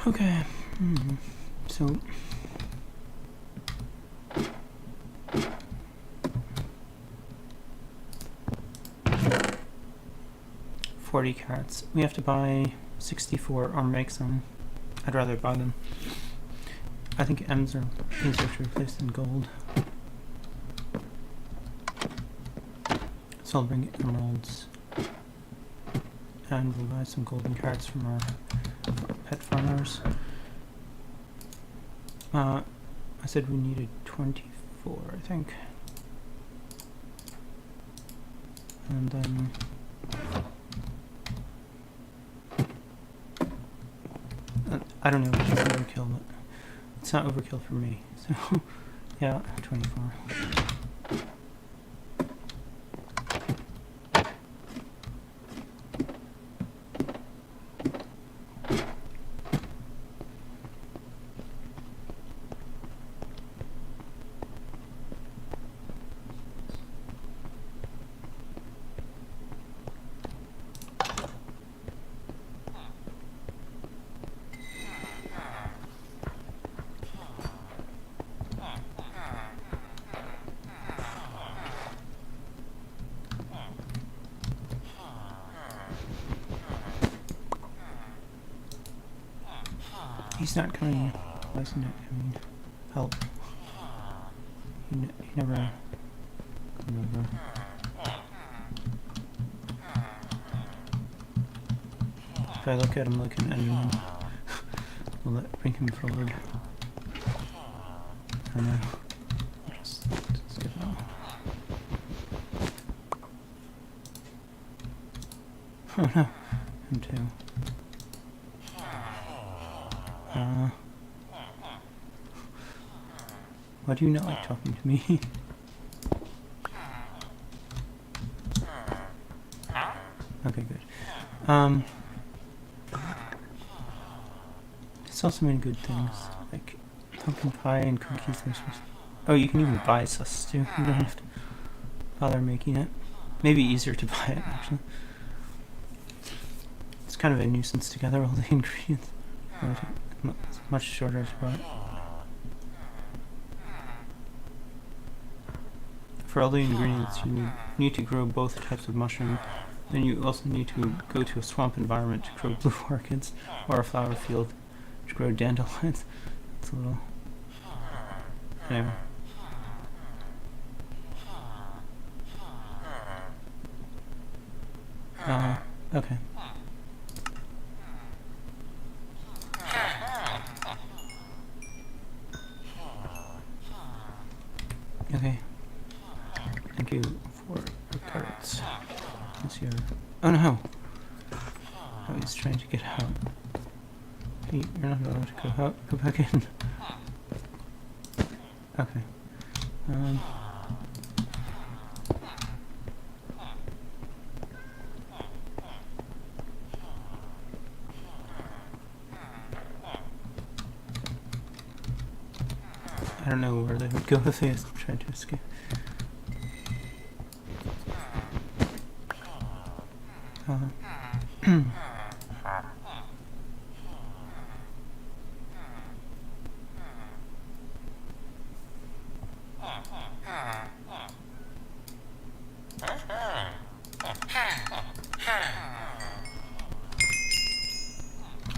Okay, so 40 carats. We have to buy 64 or make some. I'd rather buy them. I think M's are easier to replace than gold. So I'll bring emeralds. And we'll buy some golden carats from our pet farmers. I said we needed 24, I think. And then I don't know if it's overkill, but it's not overkill for me. So yeah, 24. He's not coming, wasn't it? I mean, help. He never come over. If I look at him like an enemy, will it bring him forward? I don't know. Let's get it out. Oh no, him too. Why do you not like talking to me? Okay, good. It's also many good things, like pumpkin pie and cookies. Oh, you can even buy sus too. You don't have to bother making it. Maybe easier to buy it, actually. It's kind of a nuisance to gather all the ingredients. It's much shorter to buy. For all the ingredients, you need to grow both types of mushroom. Then you also need to go to a swamp environment to grow blue orchids, or a flower field to grow dandelions. It's a little... Anyway. Okay. Okay. Thank you for the carrots. This here. Oh no! Oh, he's trying to get out. Hey, you're not allowed to go out. Go back in. Okay. I don't know where they would go if they tried to escape.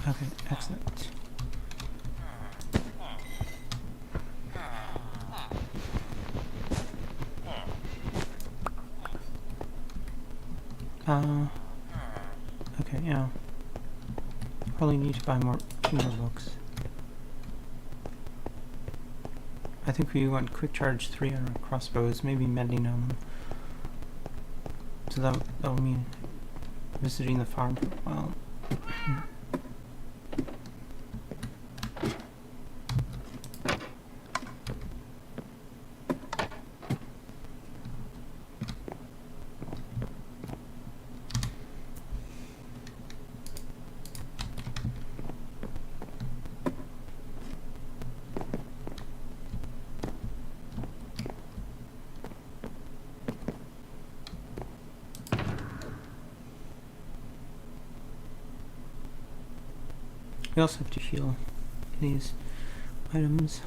Okay, excellent. Okay, yeah. Probably need to buy two more books. I think we want quick charge 3 on our crossbows, maybe mending on them. So that'll mean visiting the farm for a while. We also have to heal these items.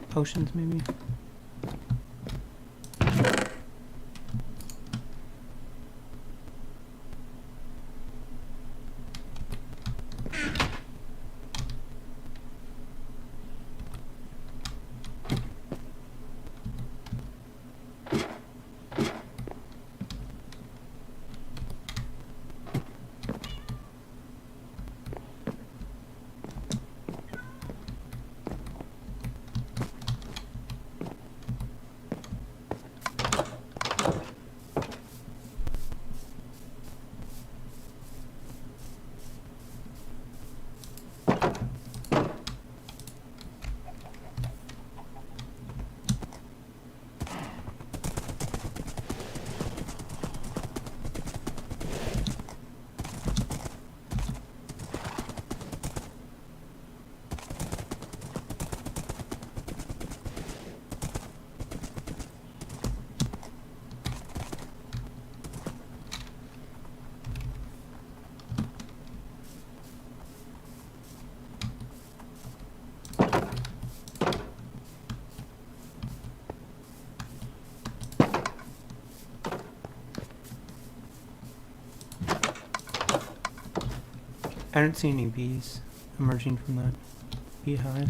Potions, maybe? I don't see any bees emerging from that beehive.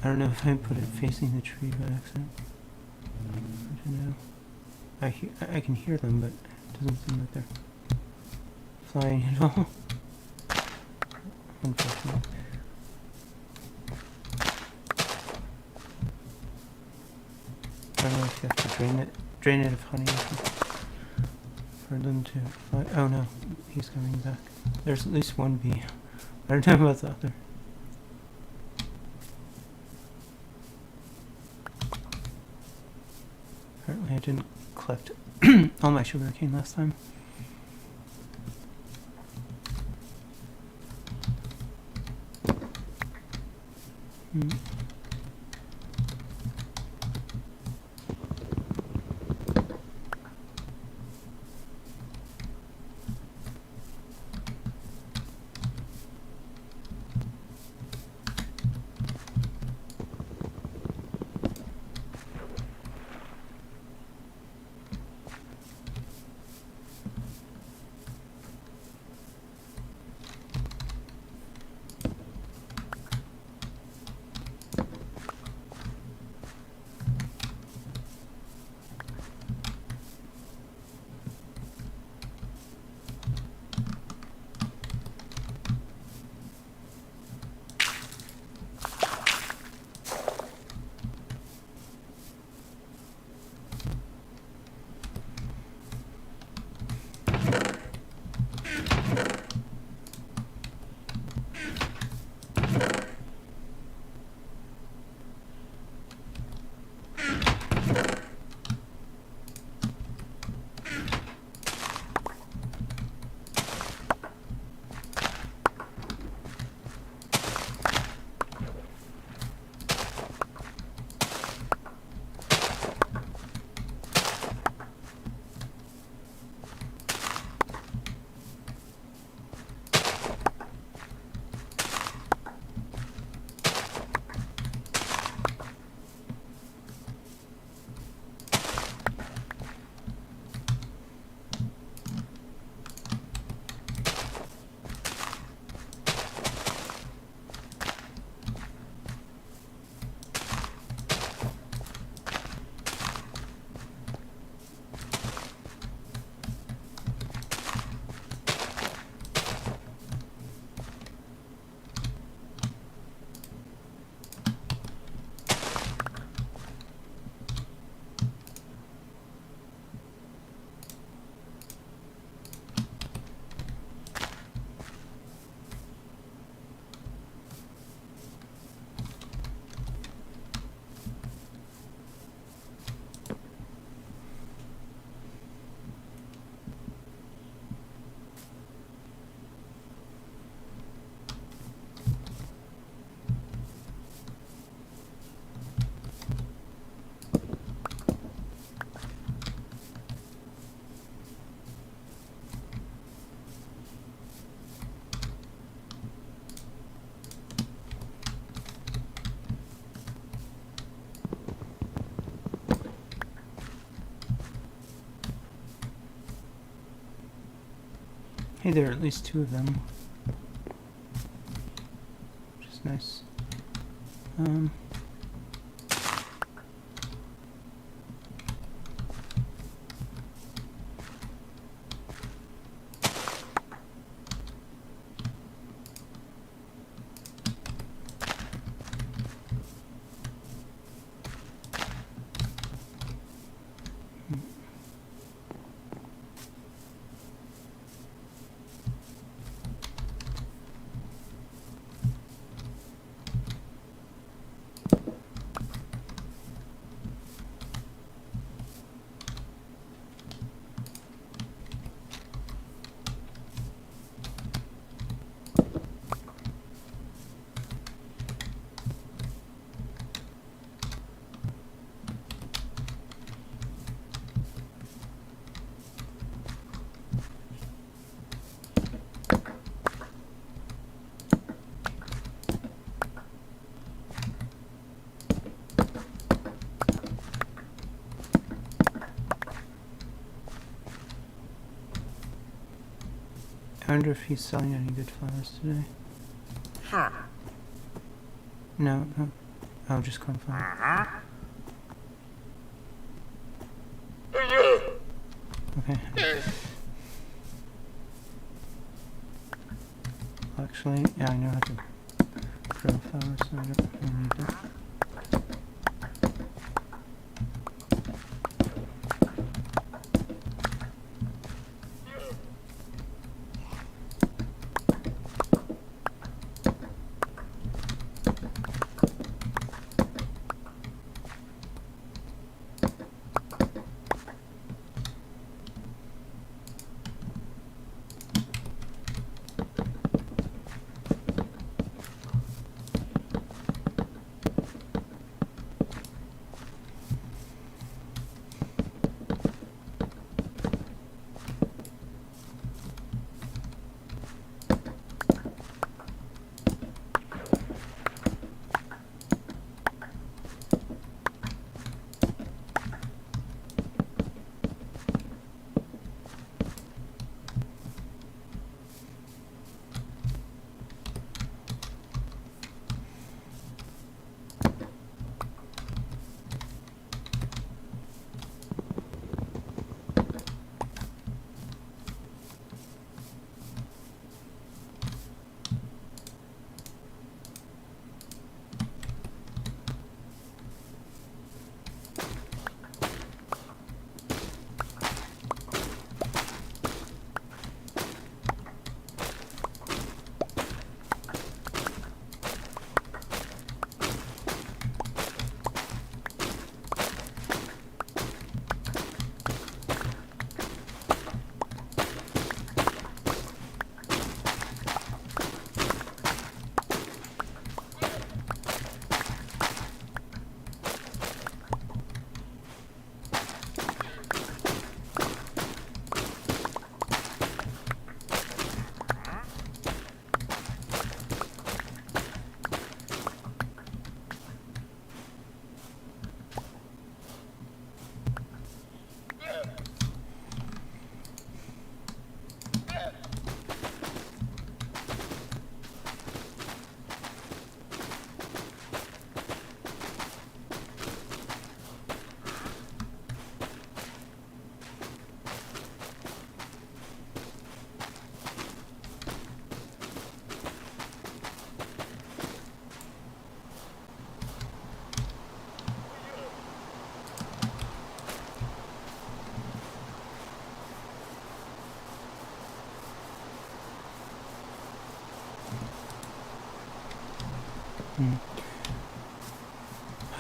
I don't know if I put it facing the tree by accident. I don't know. I can hear them, but it doesn't seem like they're flying at all. Unfortunately. I don't know if you have to drain it of honey for them to fly. Oh no, he's coming back. There's at least one bee. I don't know about the other. Apparently I didn't collect all my sugar cane last time. Hey, there are at least 2 of them, which is nice. I wonder if he's selling any good flowers today. No, no. Oh, just cornflower. Okay. Actually, yeah, I know how to grow flowers, so I don't need that.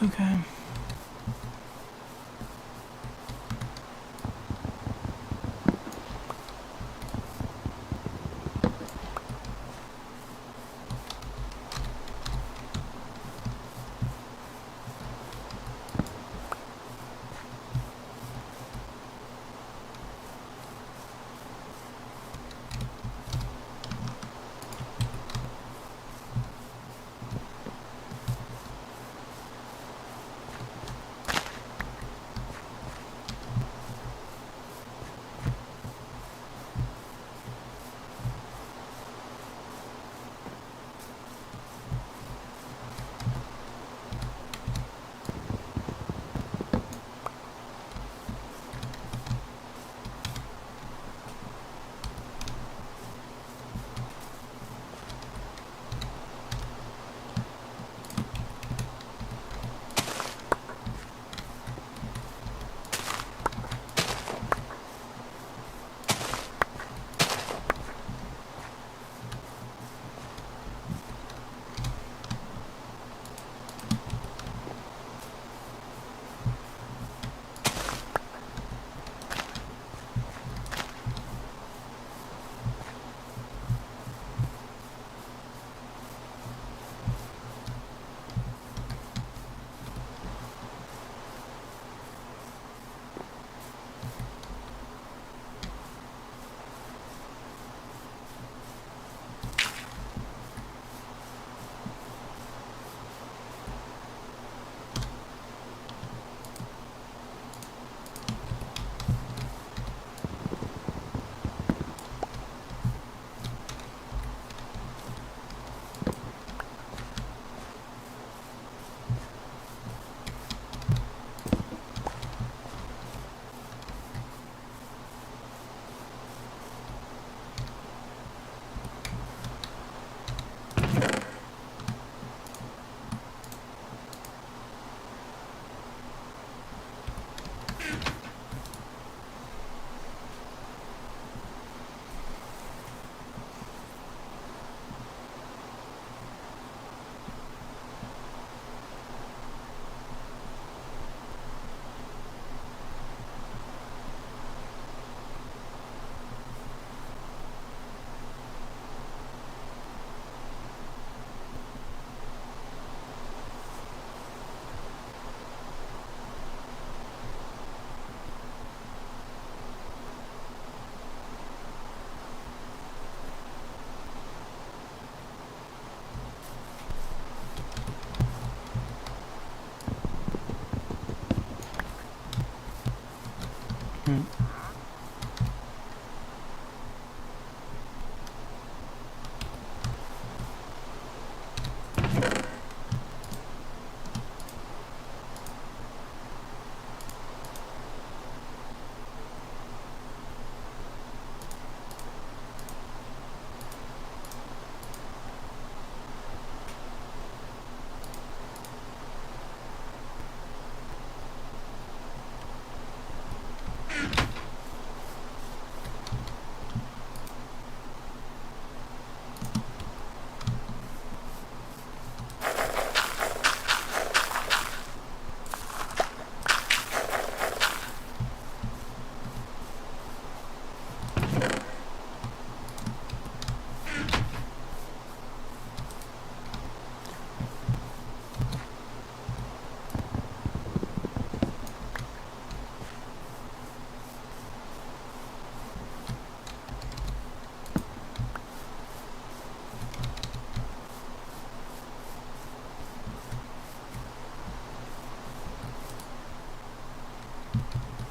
Okay.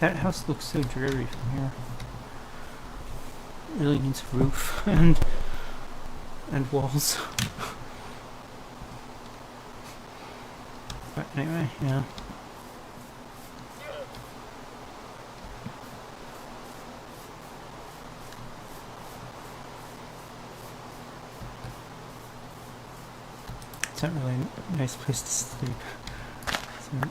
That house looks so dreary from here. It really needs a roof and walls. But anyway, yeah. It's not really a nice place to sleep. So,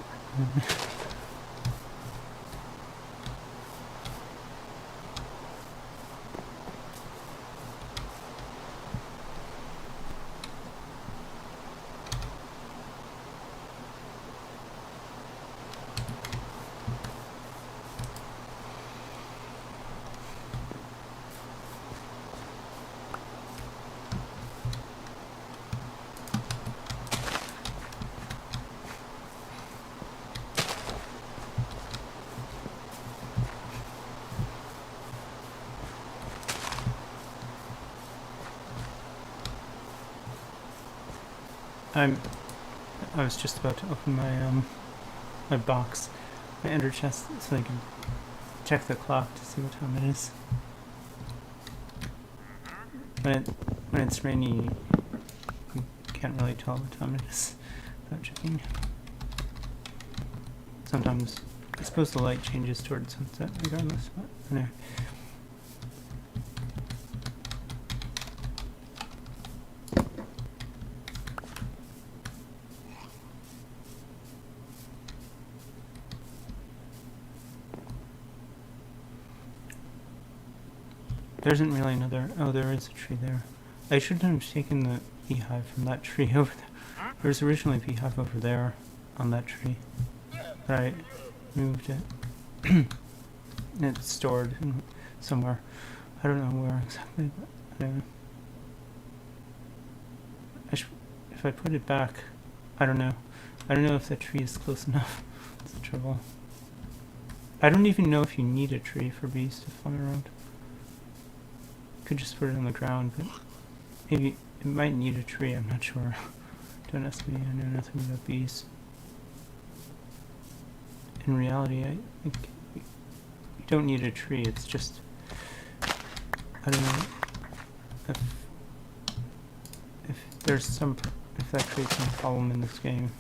I was just about to open my my box, my ender chest, so I can check the clock to see what time it is. When it's rainy, you can't really tell what time it is without checking. Sometimes, I suppose the light changes towards sunset regardless, but anyway. There isn't really another... Oh, there is a tree there. I shouldn't have taken the beehive from that tree over there. There was originally a beehive over there on that tree. But I moved it. And it's stored somewhere. I don't know where exactly, but anyway. If I put it back, I don't know. I don't know if that tree is close enough. That's the trouble. I don't even know if you need a tree for bees to fly around. Could just put it on the ground, but maybe it might need a tree, I'm not sure. Don't ask me, I know nothing about bees. In reality, I think you don't need a tree, it's just, I don't know if there's some, if that creates some problem in this game.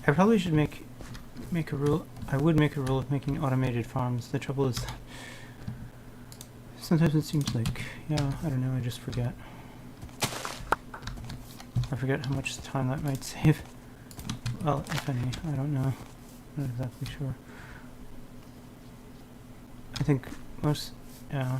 I probably should make a rule. I would make a rule of making automated farms. The trouble is that sometimes it seems like, yeah, I don't know, I just forget. I forget how much time that might save. Well, if any, I don't know. I'm not exactly sure. I think most, yeah.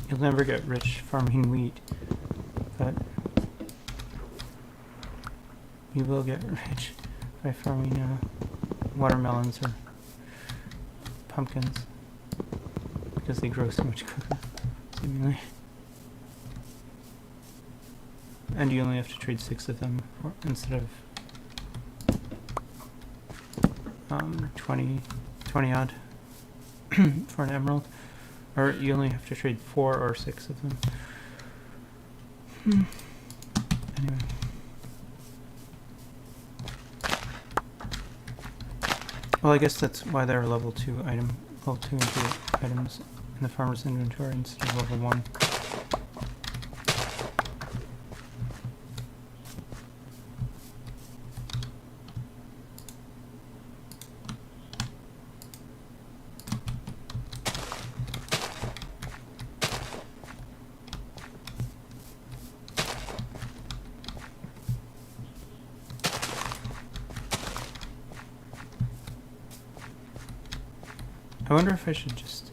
You'll never get rich farming wheat, but you will get rich try farming watermelons or pumpkins because they grow so much quicker, seemingly. And you only have to trade 6 of them instead of 20 odd for an emerald. Or you only have to trade 4 or 6 of them. Anyway. Well, I guess that's why there are level 2 and 3 items in the farmer's inventory instead of level 1. I wonder if I should just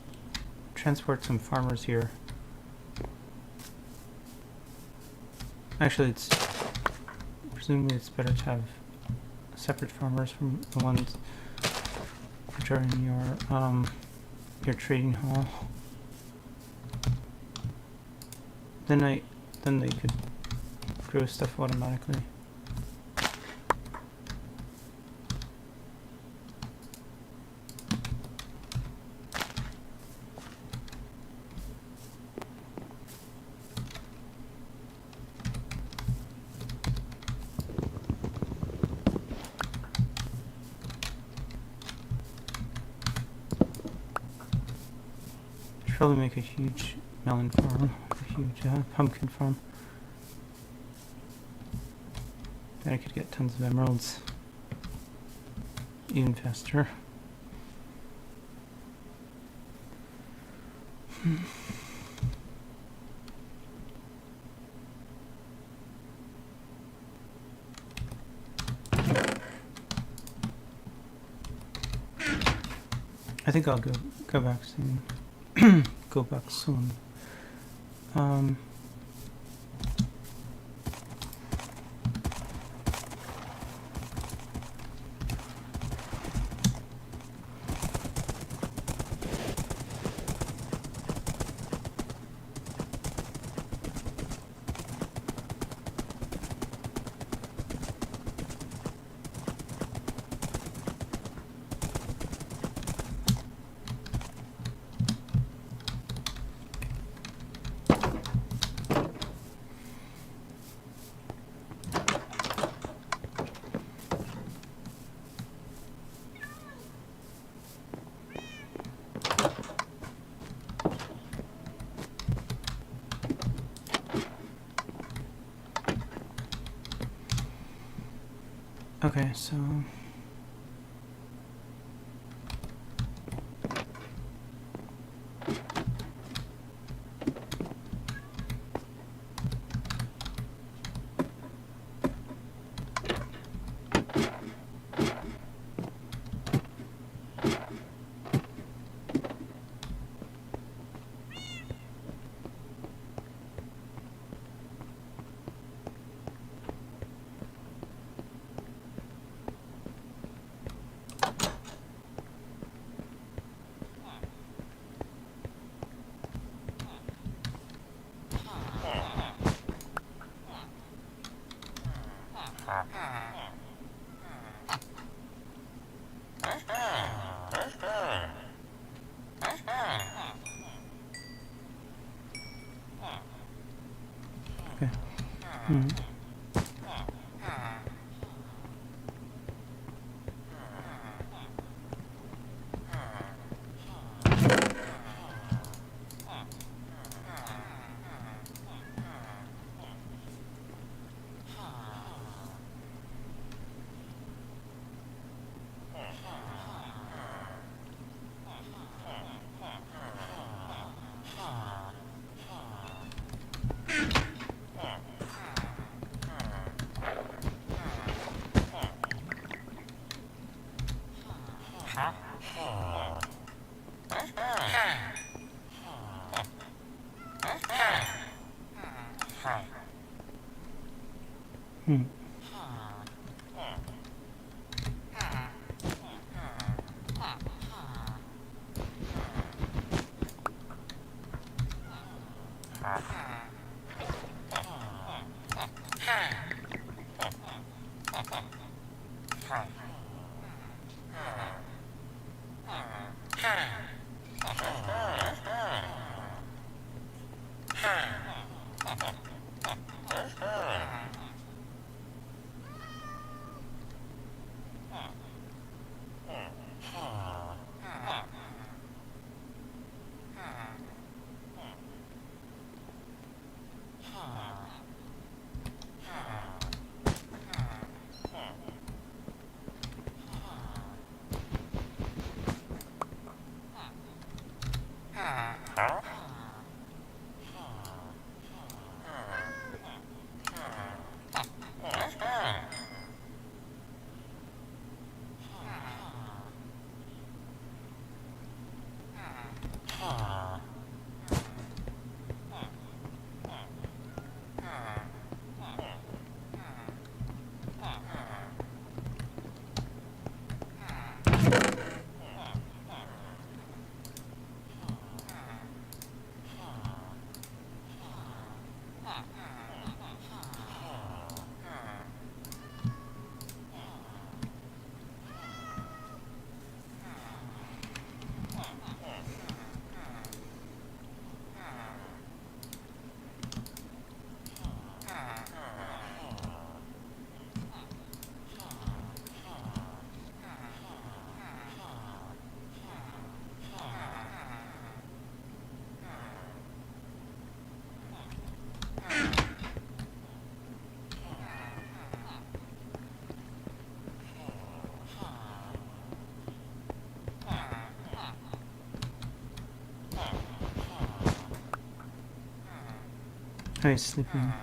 transport some farmers here. Actually, presumably it's better to have separate farmers from the ones which are in your trading hall. Then they could grow stuff automatically. Probably make a huge melon farm, a huge pumpkin farm. Then I could get tons of emeralds even faster. I think I'll go back soon. Go back soon. Okay, so okay. Oh, he's sleeping.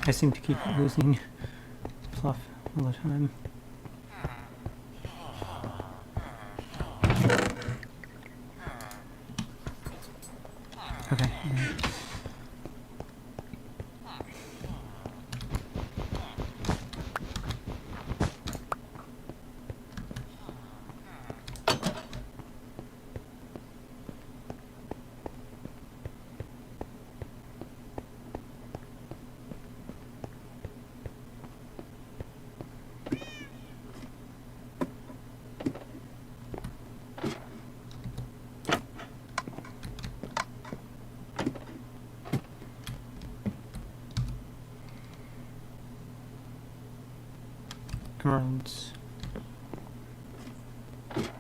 I seem to keep losing fluff all the time. Okay. Emeralds.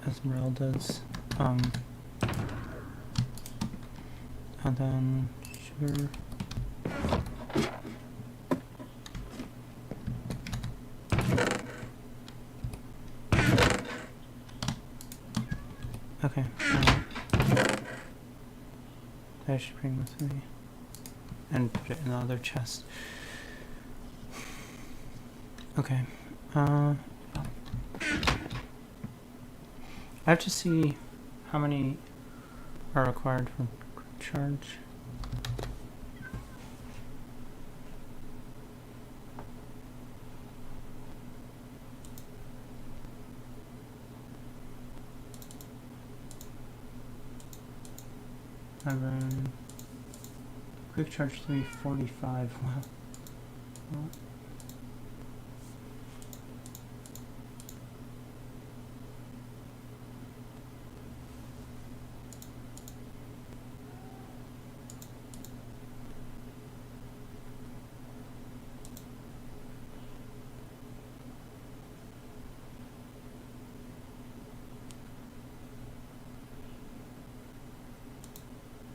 Esmeraldas. And then sugar. Okay. I should bring with me and put it in the other chest. Okay. I have to see how many are required for quick charge. Quick charge 345. Wow. Well,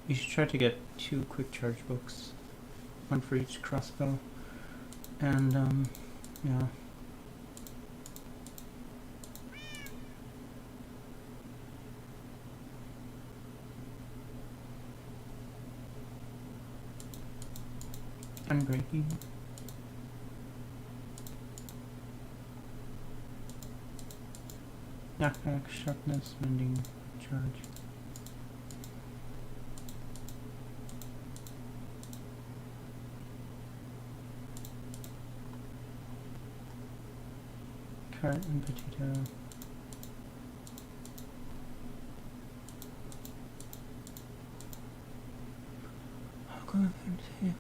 You should try to get 2 quick charge books, one for each crossbow, and yeah. Unbreaking. Knockback, sharpness, mending, charge. Carrot and potato. I'll go ahead and say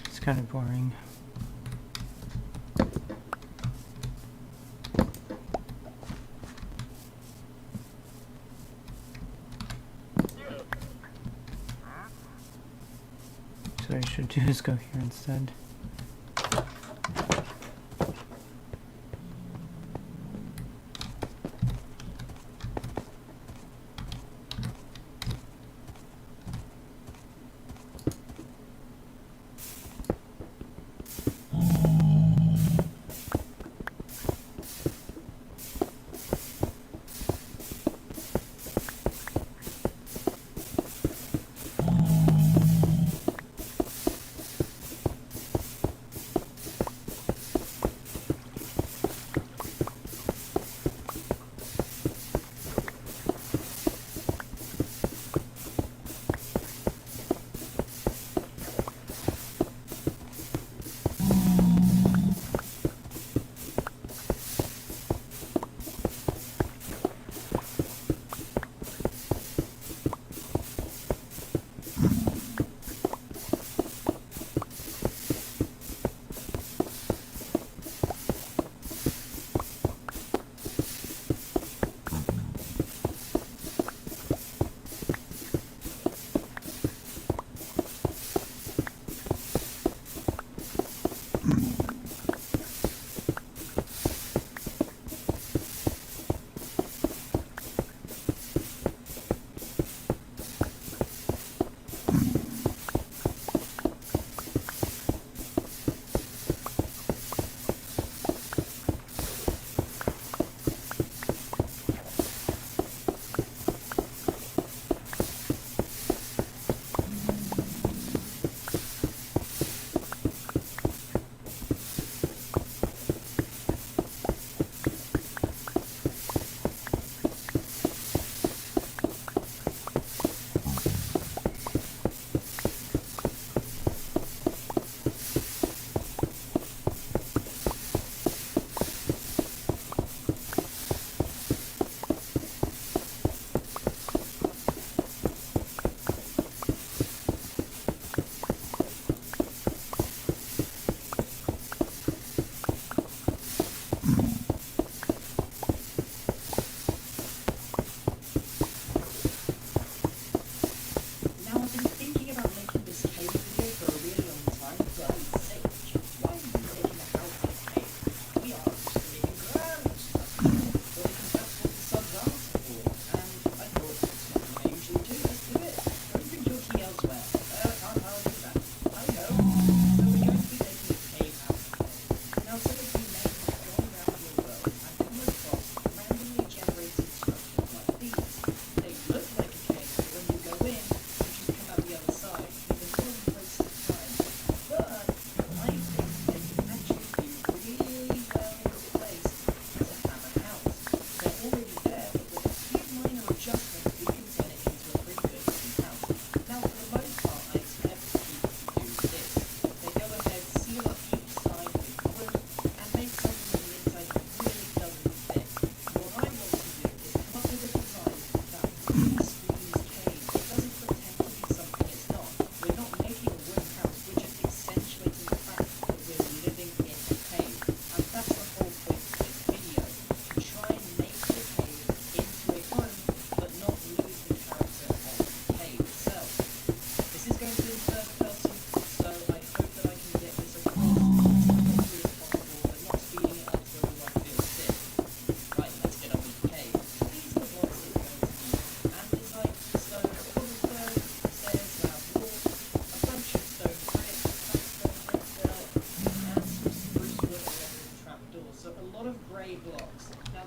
it's kind of boring. So what I should do is go here instead.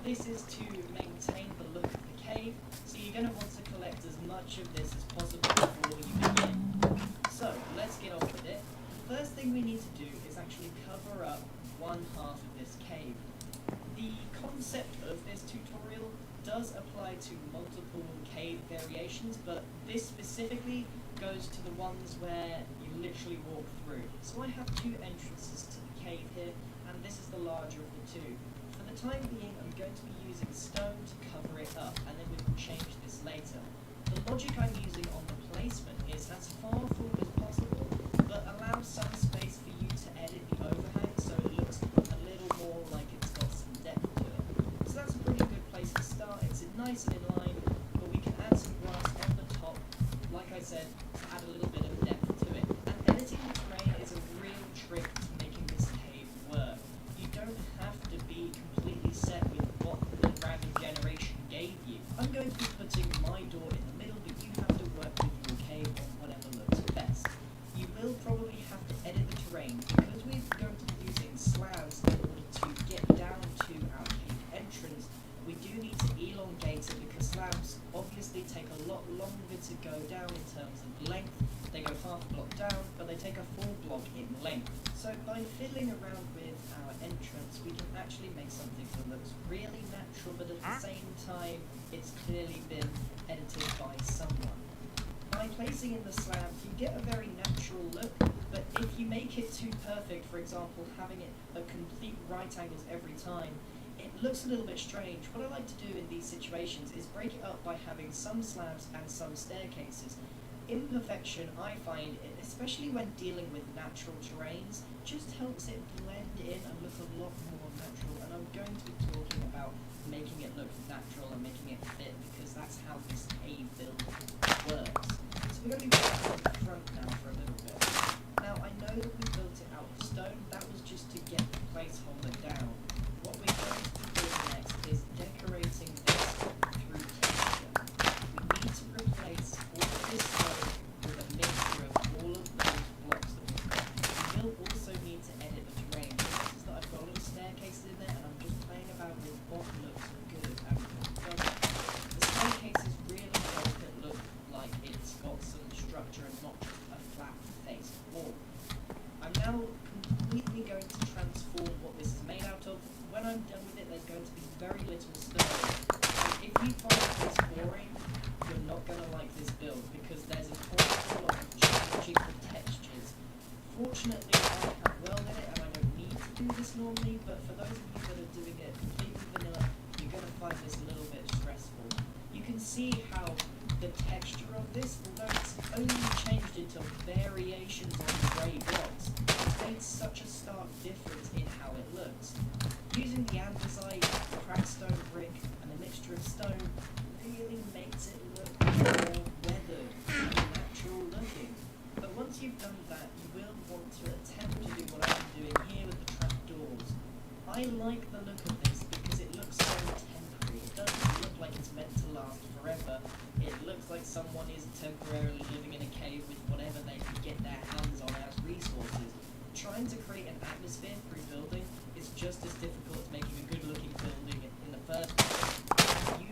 this is to maintain the look of the cave, so you're going to want to collect as much of this as possible before you begin. So let's get on with it. The first thing we need to do is actually cover up one half of this cave. The concept of this tutorial does apply to multiple cave variations, but this specifically goes to the ones where you literally walk through. So I have two entrances to the cave here, and this is the larger of the two. For the time being, I'm going to be using stone to cover it up, and then we will change this later. The logic I'm using on the placement is as far forward as possible, but allow some space for you to edit the overhang so it looks a little more like it's got some depth to it. So that's a pretty good place to start. It's nice and in line, but we can add some grass on the top, like I said, to add a little bit of depth to it. And editing the terrain is a real trick to making this cave work. You don't have to be completely set with what the random generation gave you. I'm going to be putting my door in the middle, but you have to work with your cave on whatever looks best. You will probably have to edit the terrain because we're going to be using slabs in order to get down to our cave entrance. We do need to elongate it because slabs obviously take a lot longer to go down in terms of length. They go half a block down, but they take a full block in length. So by fiddling around with our entrance, we can actually make something that looks really natural, but at the same time, it's clearly been edited by someone. By placing in the slabs, you get a very natural look, but if you make it too perfect, for example, having it at complete right angles every time, it looks a little bit strange. What I like to do in these situations is break it up by having some slabs and some staircases. Imperfection, I find, especially when dealing with natural terrains, just helps it blend in and look a lot more natural. And I'm going to be talking about making it look natural and making it fit, because that's how this cave build works. So we're going to be working on the front now for a little bit. Now I know that we built it out of stone. That was just to get the placeholder down. What we're going to be doing next is decorating this through texture. We need to replace all of this stone with a mixture of all of those blocks that we've got. We will also need to edit the terrain. Notice that I've got a little staircase in there, and I'm just playing about with what looks good and what doesn't. The staircases really make it look like it's got some structure and not just a flat-faced wall. I'm now completely going to transform what this is made out of. When I'm done with it, there's going to be very little stone. And if you find this boring, you're not going to like this build, because there's an awful lot of changing the textures. Fortunately, I have welded it, and I don't need to do this normally, but for those of you that are doing it completely vanilla, you're going to find this a little bit stressful. You can see how the texture of this, although it's only changed into variations on the grey blocks, it's made such a stark difference in how it looks. Using the andesite, the cracked stone brick, and a mixture of stone really makes it look more weathered and natural looking. But once you've done that, you will want to attempt to do what I'm doing here with the trapdoors. I like the look of this because it looks so temporary. It doesn't look like it's meant to last forever. It looks like someone is temporarily living in a cave with whatever they can get their hands on as resources. Trying to create an atmosphere through building is just as difficult as making a good-looking building in the first place.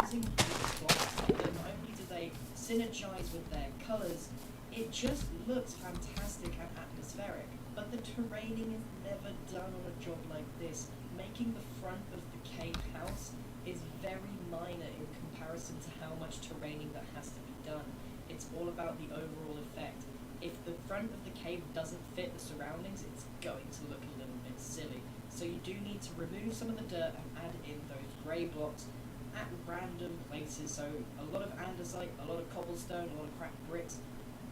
Using these blocks, not only do they synergize with their colors, it just looks fantastic and atmospheric. But the terraining is never done on a job like this. Making the front of the cave house is very minor in comparison to how much terraining that has to be done. It's all about the overall effect. If the front of the cave doesn't fit the surroundings, it's going to look a little bit silly. So you do need to remove some of the dirt and add in those grey blocks at random places. So a lot of andesite, a lot of cobblestone, a lot of cracked bricks.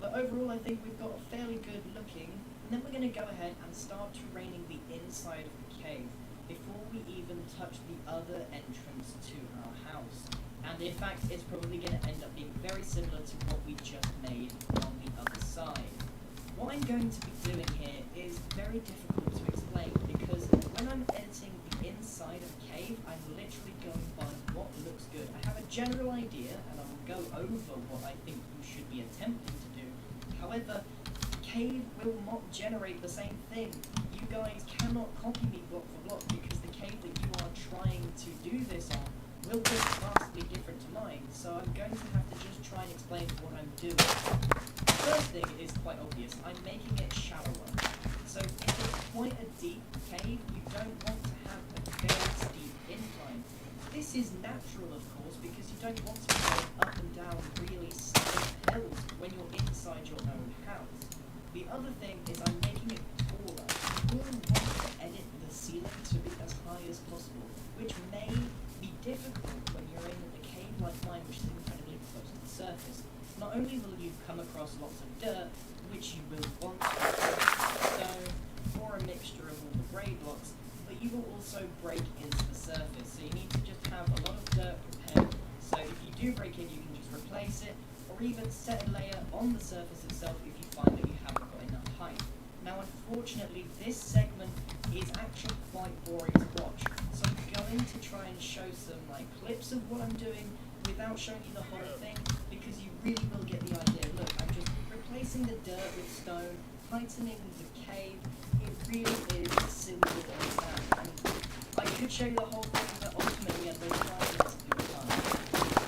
But overall, I think we've got a fairly good looking. And then we're going to go ahead and start terraining the inside of the cave before we even touch the other entrance to our house. And in fact, it's probably going to end up being very similar to what we just made on the other side. What I'm going to be doing here is very difficult to explain, because when I'm editing the inside of a cave, I'm literally going by what looks good. I have a general idea, and I will go over what I think you should be attempting to do. However, cave will not generate the same thing. You guys cannot copy me block for block, because the cave cave that you are trying to do this on will look vastly different to mine, so I'm going to have to just try and explain what I'm doing. The first thing is quite obvious. I'm making it shallower. So if it's quite a deep cave, you don't want to have a very steep incline. This is natural, of course, because you don't want to be going up and down really steep hills when you're inside your own house. The other thing is I'm making it taller. You will want to edit the ceiling to be as high as possible, which may be difficult when you're in a cave like mine, which is incredibly close to the surface. Not only will you come across lots of dirt, which you will want to stone or a mixture of all the grey blocks, but you will also break into the surface. So you need to just have a lot of dirt prepared. So if you do break in, you can just replace it, or even set a layer on the surface itself if you find that you haven't got enough height. Now, unfortunately, this segment is actually quite boring to watch. So I'm going to try and show some clips of what I'm doing without showing you the whole thing, because you really will get the idea. Look, I'm just replacing the dirt with stone, heightening the cave. It really is as simple as that. And I could show you the whole thing, but ultimately I'm going to try and let it do time.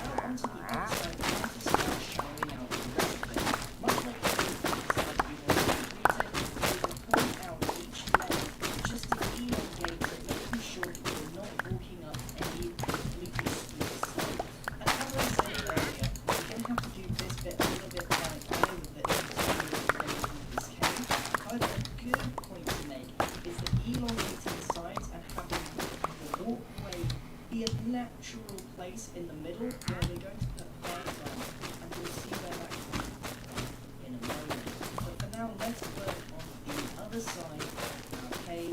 Now onto the outside, I'm going to start showing out the rest of it. Much like the inside you've already completed, we will point out each layer just to elongate it, making sure that you're not walking up any completely split slope. And as I said earlier, you're going to have to do this bit a little bit like I know that this cave. However, a good point to make is that elongating the sides and having the walkway be a natural place in the middle where we're going to put fires on, and we'll see where that comes in a moment. But for now, let's work on the other side of our cave.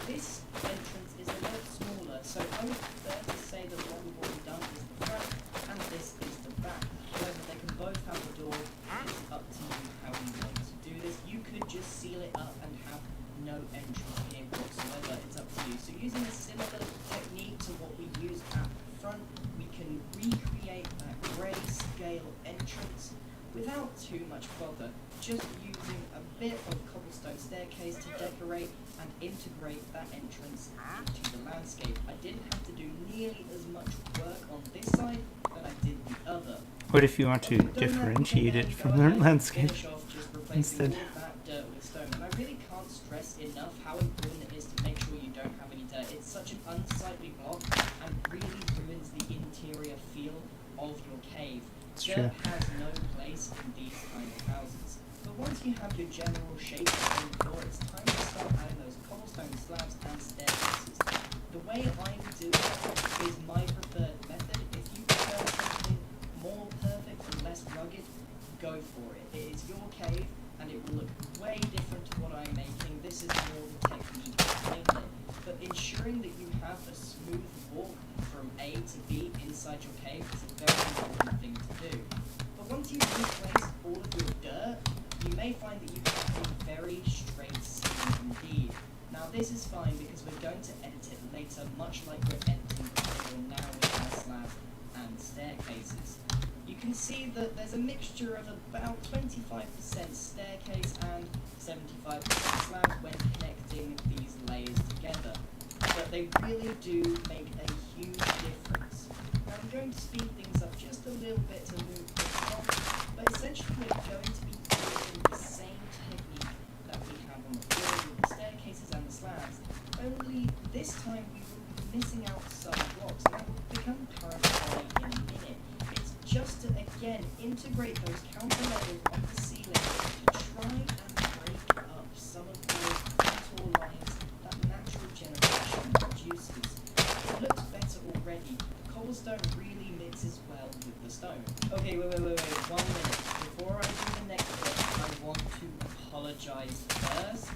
This entrance is a lot smaller, so I would prefer to say that what we've already done is the front, and this is the back. However, they can both have a door. It's up to you how you want to do this. You could just seal it up and have no entrance here whatsoever. It's up to you. So using a similar technique to what we use at the front, we can recreate that grayscale entrance without too much bother, just using a bit of cobblestone staircase to decorate and integrate that entrance into the landscape. I didn't have to do nearly as much work on this side than I did the other. What if you want to differentiate it from the landscape instead? That dirt with stone. And I really can't stress enough how important it is to make sure you don't have any dirt. It's such an unsightly block and really ruins the interior feel of your cave. Dirt has no place in these kind of houses. But once you have your general shape on the floor, it's time to start adding those cobblestone slabs and staircases. The way I would do it is my preferred method. If you prefer something more perfect and less rugged, go for it. It is your cave, and it will look way different to what I'm making. This is more the technique behind it. But ensuring that you have a smooth walk from A to B inside your cave is a very important thing to do. But once you've replaced all of your dirt, you may find that you have a very straight ceiling indeed. Now this is fine because we're going to edit it later, much like we're editing the table now with our slabs and staircases. You can see that there's a mixture of about 25% staircase and 75% slab when connecting these layers together. But they really do make a huge difference. Now I'm going to speed things up just a little bit to move this on, but essentially we're going to be using the same technique that we have on the floor with the staircases and the slabs, only this time we will be missing out some blocks, and that will become apparent in a minute. It's just to, again, integrate those counter layers on the ceiling to try and break up some of those contour lines that natural generation produces. It looks better already. The cobblestone really mixes well with the stone. Okay, wait, 1 minute. Before I do the next bit, I want to apologize first,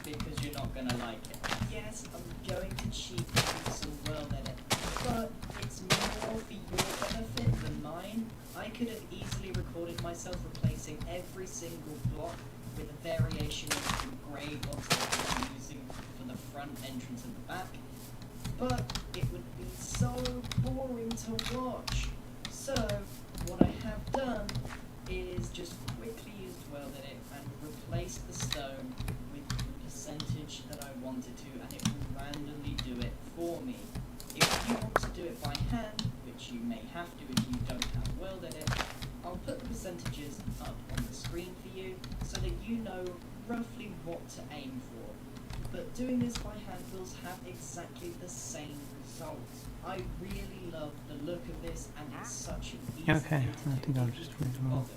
because you're not going to like it. Yes, I'm going to cheat and do some world edit, but it's more for your benefit than mine. I could have easily recorded myself replacing every single block with a variation of the grey blocks that I'm using for the front entrance and the back, but it would be so boring to watch. So what I have done is just quickly use world edit and replace the stone with the percentage that I wanted to, and it will randomly do it for have to if you don't have World Edit. I'll put the percentages up on the screen for you so that you know roughly what to aim for. But doing this by hand will have exactly the same results. I really love the look of this, and it's such an easy Okay, thing to I do think I'll if just you're read them all. bothered.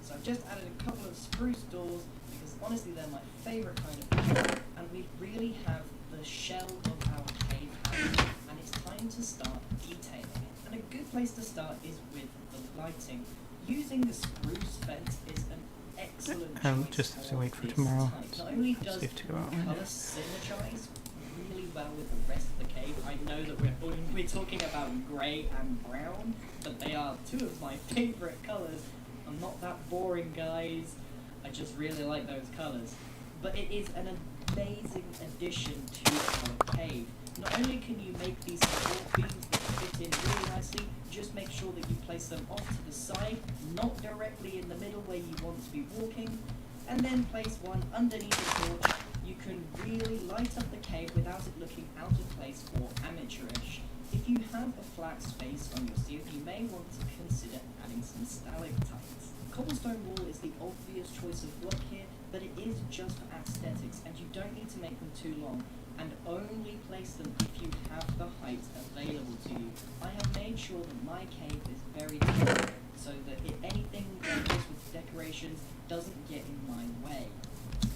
So I've just added a couple of spruce doors because honestly they're my favourite kind of wood, and we really have the shell of our cave house, and it's time to start detailing it. And a good place to start is with the lighting. Using the spruce fence is an excellent choice. Just have to wait for this tomorrow. type. It's Not only does safe to go out the right now. colour synergize really well with the rest of the cave. I know that we're talking about grey and brown, but they are two of my favourite colours. I'm not that boring, guys. I just really like those colours. But it is an amazing addition to our cave. Not only can you make these support beams that fit in really nicely, just make sure that you place them off to the side, not directly in the middle where you want to be walking, and then place one underneath the torch. You can really light up the cave without it looking out of place or amateurish. If you have a flat space on your ceiling, you may want to consider adding some stalactites. Cobblestone wall is the obvious choice of block here, but it is just for aesthetics, and you don't need to make them too long, and only place them if you have the height available to you. I have made sure that my cave is very tall, so that if anything like this with decorations doesn't get in my way.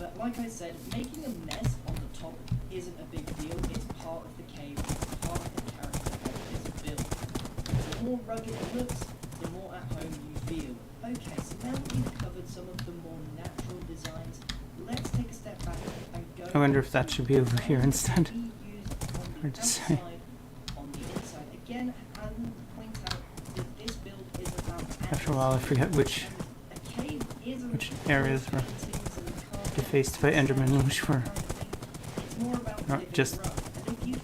But like I said, making a mess on the top isn't a big deal. It's part of the cave, it's part of the character of this build. The more rugged it looks, the more at home you feel. Okay, so now that we've covered some of the more natural designs, let's take a step back and go... I wonder if that should be over here instead. Hard to say. On the inside. Again, I will point out that this build is about... After a while, I forget which areas were defaced by Endermen, which were not just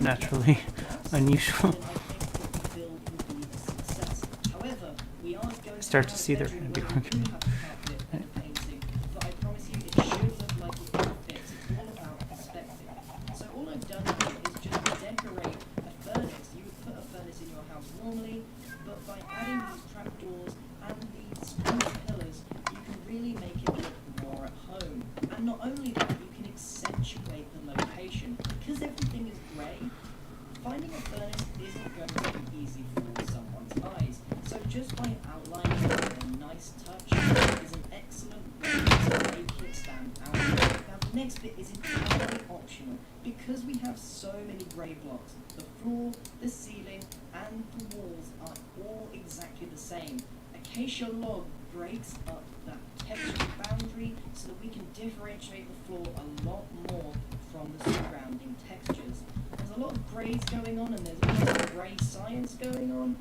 naturally unusual. Start to see their handiwork. But I promise you, it should look like it fits. It's all about perspective. So all I've done here is just decorate a furnace. You would put a furnace in your house normally, but by adding these trapdoors and these spruce pillars, you can really make it look more at home. And not only that, you can accentuate the location. Because everything is grey, finding a furnace isn't going to be easy for someone's eyes. So just by outlining a nice touch is an excellent way to make it stand out. Now the next bit is entirely optional. Because we have so many grey blocks, the floor, the ceiling and the walls are all exactly the same. Acacia log breaks up that texture boundary so that we can differentiate the floor a lot more from the surrounding textures. There's a lot of greys going on and there's a lot of grey science going on,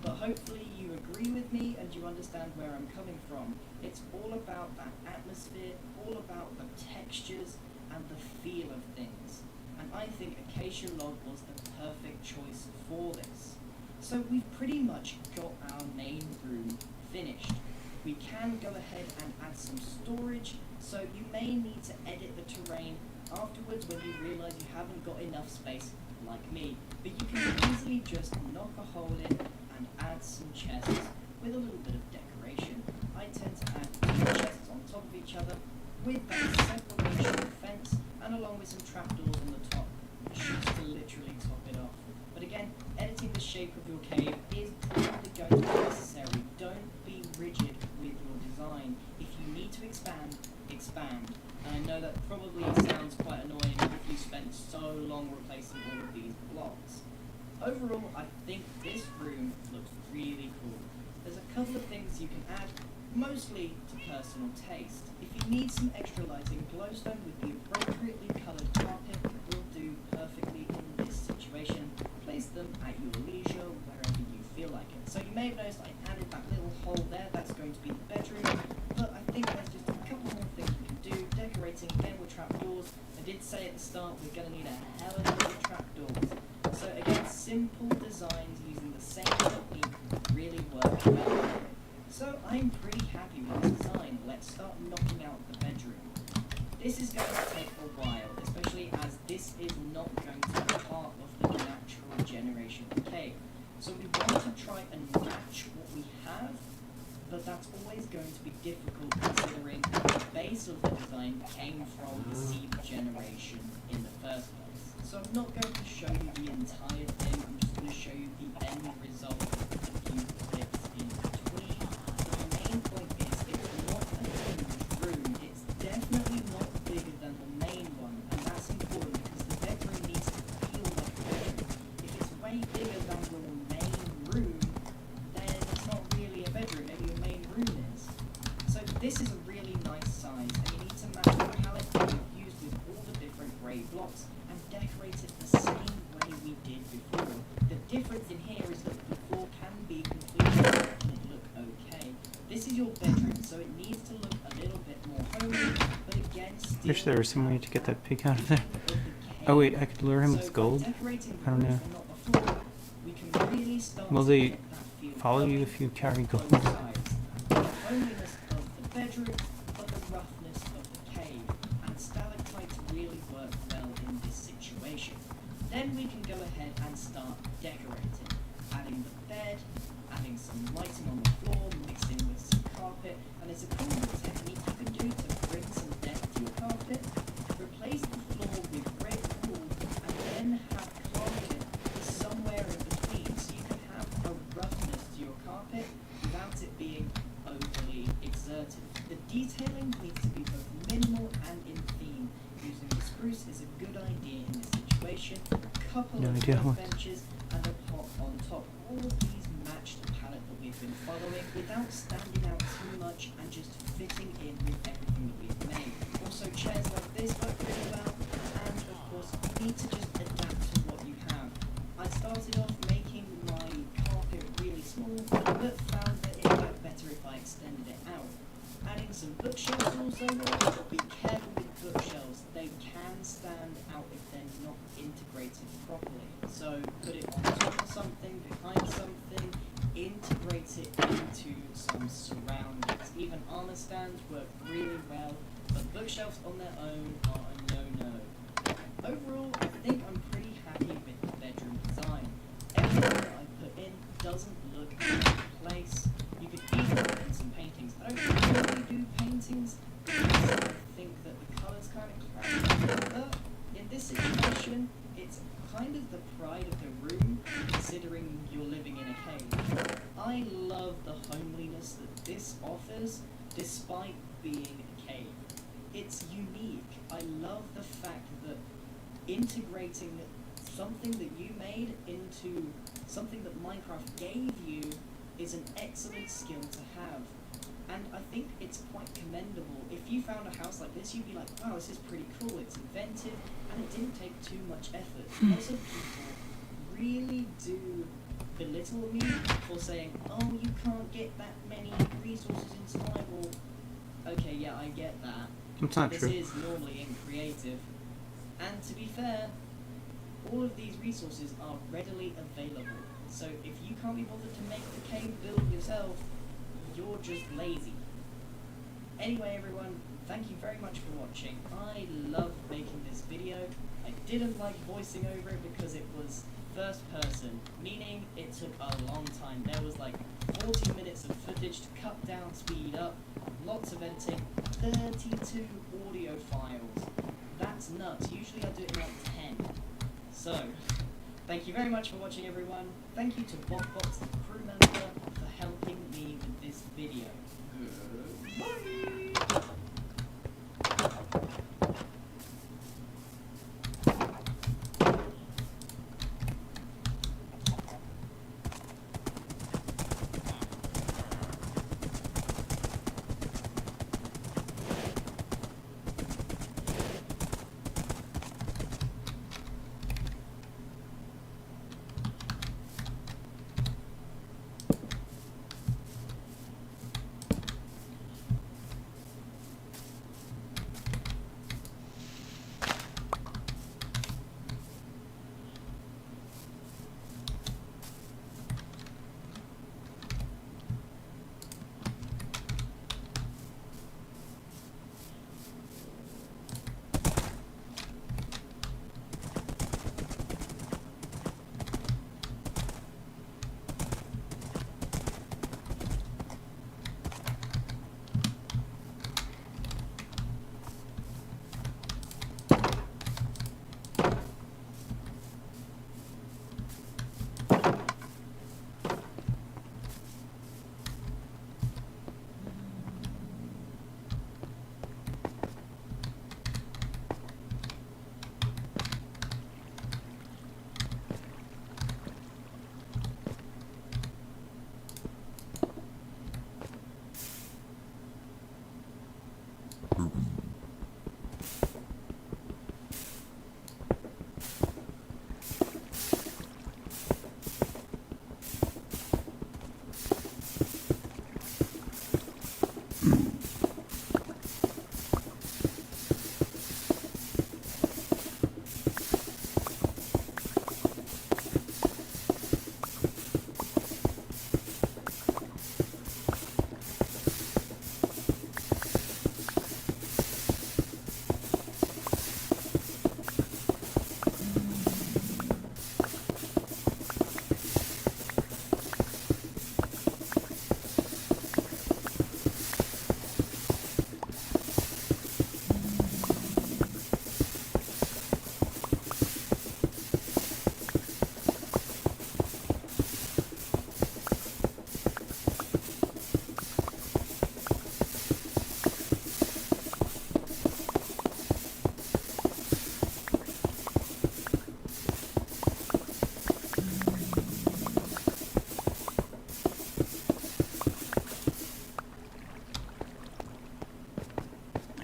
but hopefully you agree with me and you understand where I'm coming from. It's all about that atmosphere, all about the textures and the feel of things. And I think Acacia log was the perfect choice for this. So we've pretty much got our main room finished. We can go ahead and add some storage, so you may need to edit the terrain afterwards when you realise you haven't got enough space like me. But you can easily just knock a hole in and add some chests with a little bit of decoration. I tend to add two chests on top of each other with that separation fence and along with some trapdoors on the top, just to literally top it off. But again, editing the shape of your cave is probably going to be necessary. Don't be rigid with your design. If you need to expand, expand. And I know that probably sounds quite annoying if you spent so long replacing all of these blocks. Overall, I think this room looks really cool. There's a couple of things you can add, mostly to personal taste. If you need some extra lighting, glowstone with the appropriately coloured carpet will do perfectly in this situation. Place them at your leisure, wherever you feel like it. So you may have noticed I added that little hole there, that's going to be the bedroom, but I think there's just a couple more things we can do. Decorating again with trapdoors. I did say at the start we're going to need a hell of a lot of trapdoors. So again, simple designs using the same technique really work well. So I'm pretty happy with this design. Let's start knocking out the bedroom. This is going to take a while, especially as this is not going to be part of the natural generation of the cave. So we want to try and match So I'm not going to show you the entire thing, I'm just going to show you the end result of a few clips in between. But the main point is, it's not a huge room, it's definitely not bigger than the main one, and that's important because the bedroom needs to feel like a bedroom. If it's way bigger than your main room, then it's not really a bedroom, maybe your main room is. So this is a really nice size, and you need to match the palette that we've used with all the different grey blocks and decorate it the same way we did before. The difference in here is that before can be completed and look okay. This is your bedroom, so it needs to look a little bit more homely, but again, still Wish there was some way to get that pig out of there. of the Oh cave. wait, I could lure him So with by gold. decorating I don't the know. roof and not the floor, we can really start Will to they get that feel follow you going if you carry both gold? sides. The homeliness of the bedroom, but the roughness of the cave. And stalactites really work well in this situation. Then we can go ahead and start decorating. Adding the bed, adding some lighting on the floor, mixing with some carpet. And there's a cool little technique you can do to bring some depth to your carpet. Replace the floor with red wool and then have carpet somewhere in between, so you can have a roughness to your carpet without it being overly exerted. The detailing needs to be both minimal and in theme. Using the spruce is a good idea in this situation. A couple No of idea what. benches and a pot on top. All of these match the palette that we've been following without standing out too much and just fitting in with everything that we've made. Also, chairs like this work really well, and of course, you need to just adapt to what you have. I started off making my carpet really small, but found that it worked better if I extended it out. Adding some bookshelves also works. Be careful with bookshelves, they can stand out if they're not integrated properly. So put it on top of something, behind something, integrate it into some surroundings. Even armor stands work really well, but bookshelves on their own are a no-no. Overall, I think I'm pretty happy with the bedroom design. Everything that I put in doesn't look out of place. You could even put in some paintings. I don't really do paintings because I think that the colours kind of clash. But in this situation, it's kind of the pride of the room, considering you're living in a cave. I love the homeliness that this offers, despite being a cave. It's unique. I love the fact that integrating something that you made into something that Minecraft gave you is an excellent skill to have. And I think it's quite commendable. If you found a house like this, you'd be like, wow, this is pretty cool, it's inventive, and it didn't take too much effort. Lots of people really do belittle me for saying, oh, you can't get that many resources in survival. Okay, yeah, I get that. It's not This true. is normally in creative. And to be fair, all of these resources are readily available. So if you can't be bothered to make the cave build yourself, you're just lazy. Anyway, everyone, thank you very much for watching. I love making this video. I didn't like voicing over it because it was first person, meaning it took a long time. There was like 40 minutes of footage to cut down, speed up, lots of editing, 32 audio files. That's nuts. Usually I do it in like 10. So, thank you very much for watching, everyone. Thank you to BotBots, the crew member, for helping me with this video. Goodbye!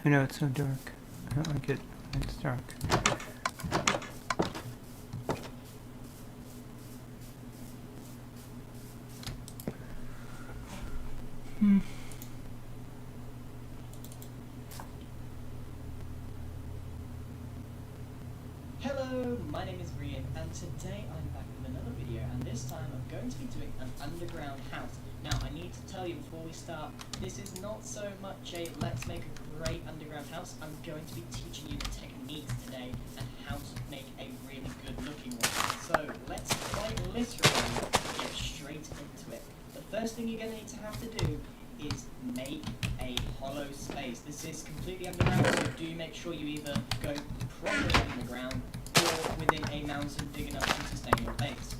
I know it's so dark. I don't like it when it's dark. Hello, my name is Brian, and today I'm back with another video, and this time I'm going to be doing an underground house. Now, I need to tell you before we start, this is not so much a let's make a great underground house. I'm going to be teaching you the techniques today and how to make a really good looking one. So, let's quite literally get straight into it. The first thing you're going to need to have to do is make a hollow space. This is completely underground, so do make sure you either go properly underground or within a mountain big enough to sustain your base.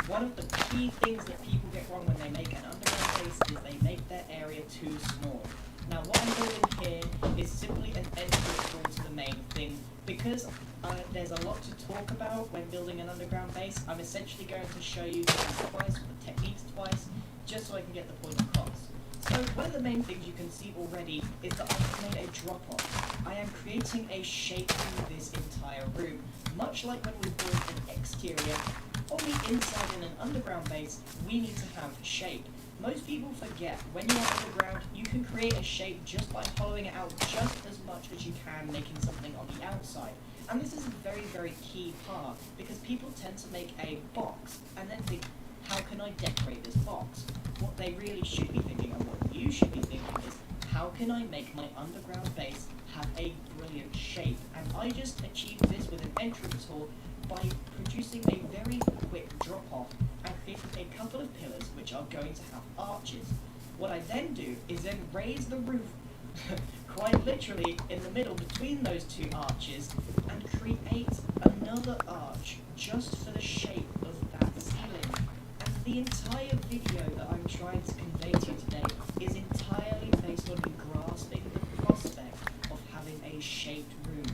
One of the key things that people get wrong when they make an underground base is they make their area too small. Now what I'm doing here is simply an entrance door to the main thing. Because there's a lot to talk about when building an underground base, I'm essentially going to show you things twice, or the techniques twice, just so I can get the point across. So one of the main things you can see already is that I've made a drop-off. I am creating a shape in this entire room. Much like when we build an exterior, on the inside in an underground base, we need to have shape. Most people forget, when you're underground, you can create a shape just by hollowing it out just as much as you can, making something on the outside. And this is a very, very key part, because people tend to make a box and then think, how can I decorate this box? What they really should be thinking, and what you should be thinking, is how can I make my underground base have a brilliant shape? And I just achieved this with an entrance hall by producing a very quick drop-off and creating a couple of pillars which are going to have arches. What I then do is then raise the roof quite literally in the middle between those two arches and create another arch just for the shape of that ceiling. And the entire video that I'm trying to convey to you today is entirely based on you grasping the prospect of having a shaped room.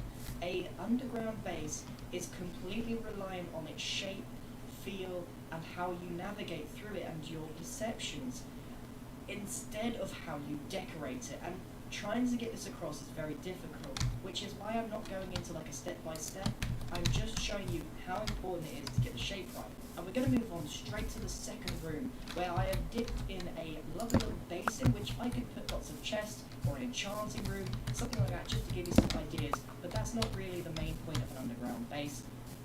An underground base is completely reliant on its shape, feel, and how you navigate through it and your perceptions, instead of how you decorate it. And trying to get this across is very difficult, which is why I'm not going into like a step-by-step. I'm just showing you how important it is to get the shape right. And we're going to move on straight to the second room, where I have dipped in a lovely little basin, which I could put lots of chests, or an enchanting room, something like that, just to give you some ideas. But that's not really the main point of an underground base,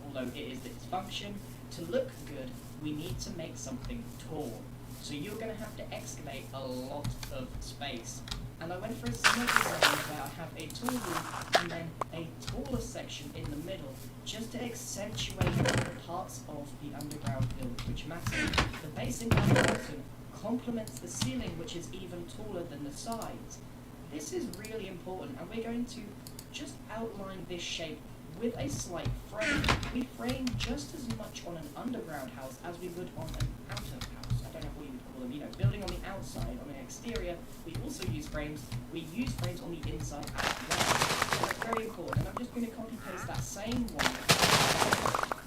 although it is its function. To look good, we need to make something tall. So you're going to have to excavate a lot of space. And I went for a similar design where I have a tall roof and then a taller section in the middle, just to accentuate the parts of the underground build which matter. The basing at the bottom complements the ceiling, which is even taller than the sides. This is really important, and we're going to just outline this shape with a slight frame. We frame just as much on an underground house as we would on an outer house. I don't know what you would call them, building on the outside, on an exterior. We also use frames. We use frames on the inside as well. So it's very important, and I'm just going to copy paste that same one.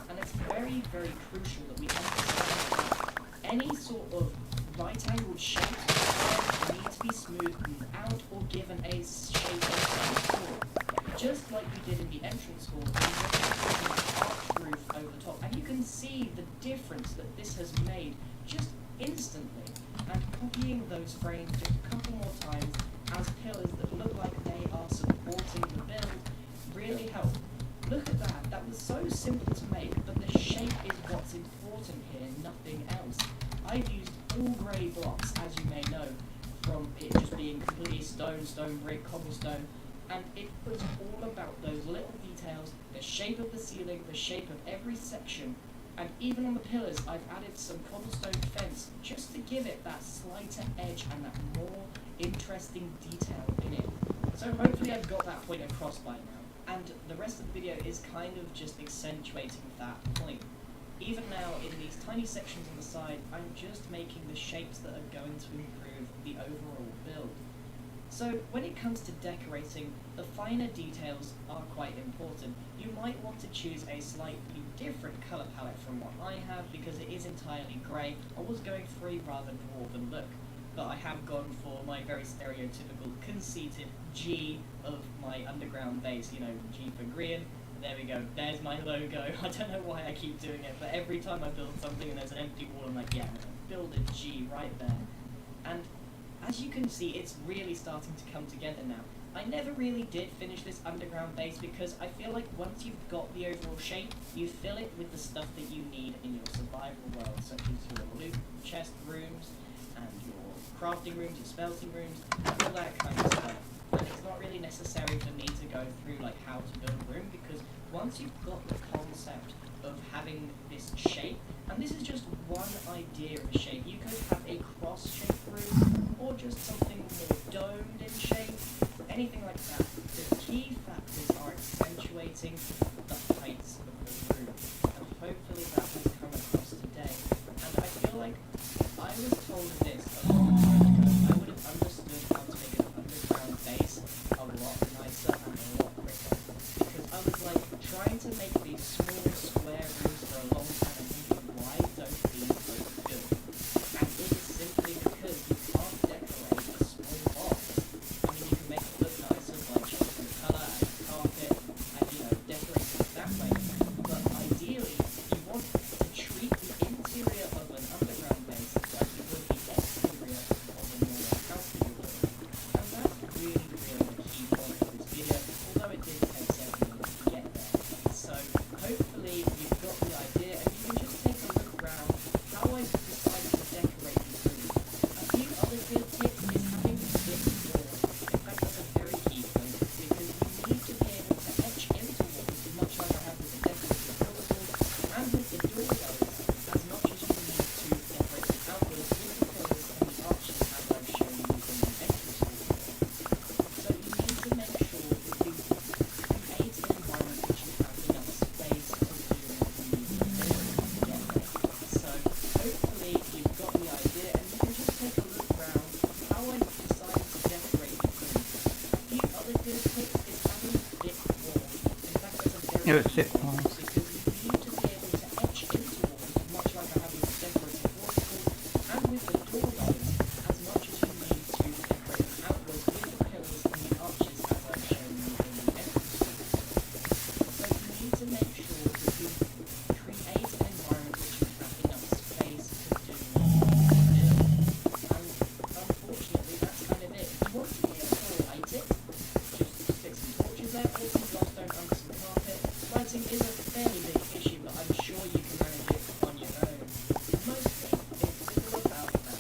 And it's very, very crucial that we understand that any sort of right-angled shape need to be smoothed out or given a shape of some sort. Just like we did in the entrance hall, we just put an arched roof over the top. And you can see the difference that this has made just instantly. And copying those frames just a couple more times as pillars that look like they are supporting the build really help. Look at that. That was so simple to make, but the shape is what's important here, nothing else. I've used all grey blocks, as you may know, from it just being completely stone, brick, cobblestone. And it was all about those little details, the shape of the ceiling, the shape of every section, and even on the pillars I've added some cobblestone fence just to give it that slighter edge and that more interesting detail in it. So hopefully I've got that point across by now, and the rest of the video is kind of just accentuating that point. Even now, in these tiny sections on the side, I'm just making the shapes that are going to improve the overall build. So when it comes to decorating, the finer details are quite important. You might want to choose a slightly different colour palette from what I have, because it is entirely grey. I was going for a rather dwarven look. but I have gone for my very stereotypical conceited G of my underground base, you know, G for green. There we go, there's my logo. I don't know why I keep doing it, but every time I build something and there's an empty wall, I'm like, yeah, build a G right there. And as you can see, it's really starting to come together now. I never really did finish this underground base because I feel like once you've got the overall shape, you fill it with the stuff that you need in your survival world, such as your loot chest rooms, and your crafting rooms, your smelting rooms, all that kind of stuff. And it's not really necessary for me to go through like how to build a room, because once you've got the concept of having this shape, and this is just one idea of a shape, you could have a cross-shaped room, or just something more domed in shape, anything like that. The key factors are accentuating the heights of the room, and hopefully that will come across today. And I feel like I was told this a long time ago, I would have understood how to make an underground base a lot nicer and a lot quicker. Because I was like trying to make these small square rooms for a long time and thinking, why don't these look good? And it is simply because you can't decorate a small box. I mean, you can make it look nicer by changing the colour and the carpet and, you know, decorate it that way. But ideally, you want to treat the interior of an underground base like you would the exterior of a normal house that you're building. And that's really, really the key point of this video, although it did take 7 minutes to get there. So hopefully you've got the idea, and you can just take a look around how I decided to decorate this room. A few other good tips is having a bit more. In fact, that's a very key point, because you need to be able to etch into walls, much like I have with the decorative pillars and with the door goes, as much as you need to decorate the outwards with the pillars and the arches as I've shown you in the entrance wall. So you need to make sure that you create an environment which you have enough space to do what you need to do to get there. So hopefully you've got the idea, and you can just take a look around how I decided to decorate the room. A few other good tips is having thick walls. In fact, that's a very Yeah, key thick point, walls. because you need to be able to etch into walls, much like I have with the decorative waterfalls and with the door lines, as much as you need to decorate them outwards with the pillars and the arches as I've shown you in the entrance wall. So you need to make sure that you create an environment which you have enough space to do what you need to do. And unfortunately, that's kind of it. If you want to be able to light it, just stick some torches there, or some glowstone under some carpet. Lighting is a fairly big issue, but I'm sure you can manage it on your own. Mostly, it's all about that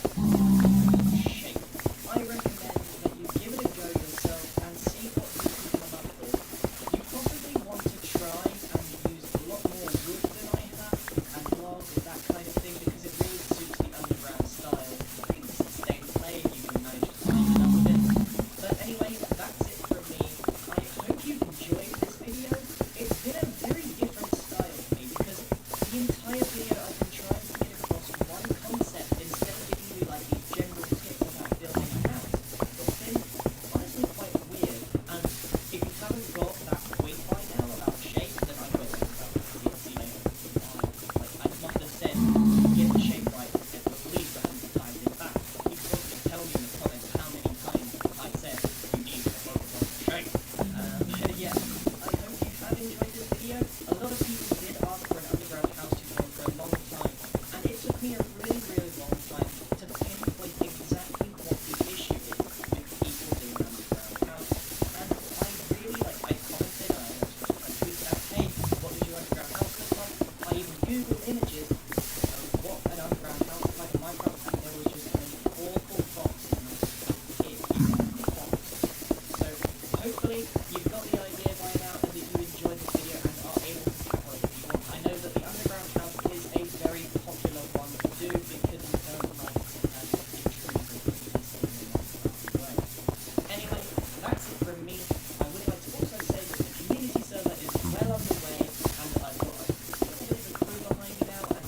shape. I recommend that you give it a go yourself and see what you can come up with. You probably want to try and use a lot more wood than I have, and log and that kind of thing, because it really suits the underground style. I think this is stay and play, you can manage to clean it up a bit. But anyway, that's it from me. I hope you enjoyed this video. It's been a very different style for me, because the entire video I've been trying to get across one concept instead of giving you like these general tips about building a house. It's been honestly quite weird, and if you haven't got that point by now about shape, then I will. Like I must have said, get the shape right at least 100 times. In fact, you can probably tell me in the comments how many times I said you need to focus on the shape. Yeah, I hope you have enjoyed this video. A lot of people did ask for an underground house tutorial for a long time, and it took me a really, really long time to pinpoint exactly what the issue is with people doing an underground house. And I really, I commented, I tweeted out, hey, what does your underground house look like? I even Googled images of what an underground house looked like in Minecraft, and there was just an awful box in my box. So hopefully you've got the idea by now, and that you enjoyed this video and are able to tackle it if you want. I know that the underground house is a very popular one to do, because you don't like to have intruders in the nasty way. Anyway, that's it from me. I would like to also say that the community server is well underway, and I've got a little bit of a crew behind me now, and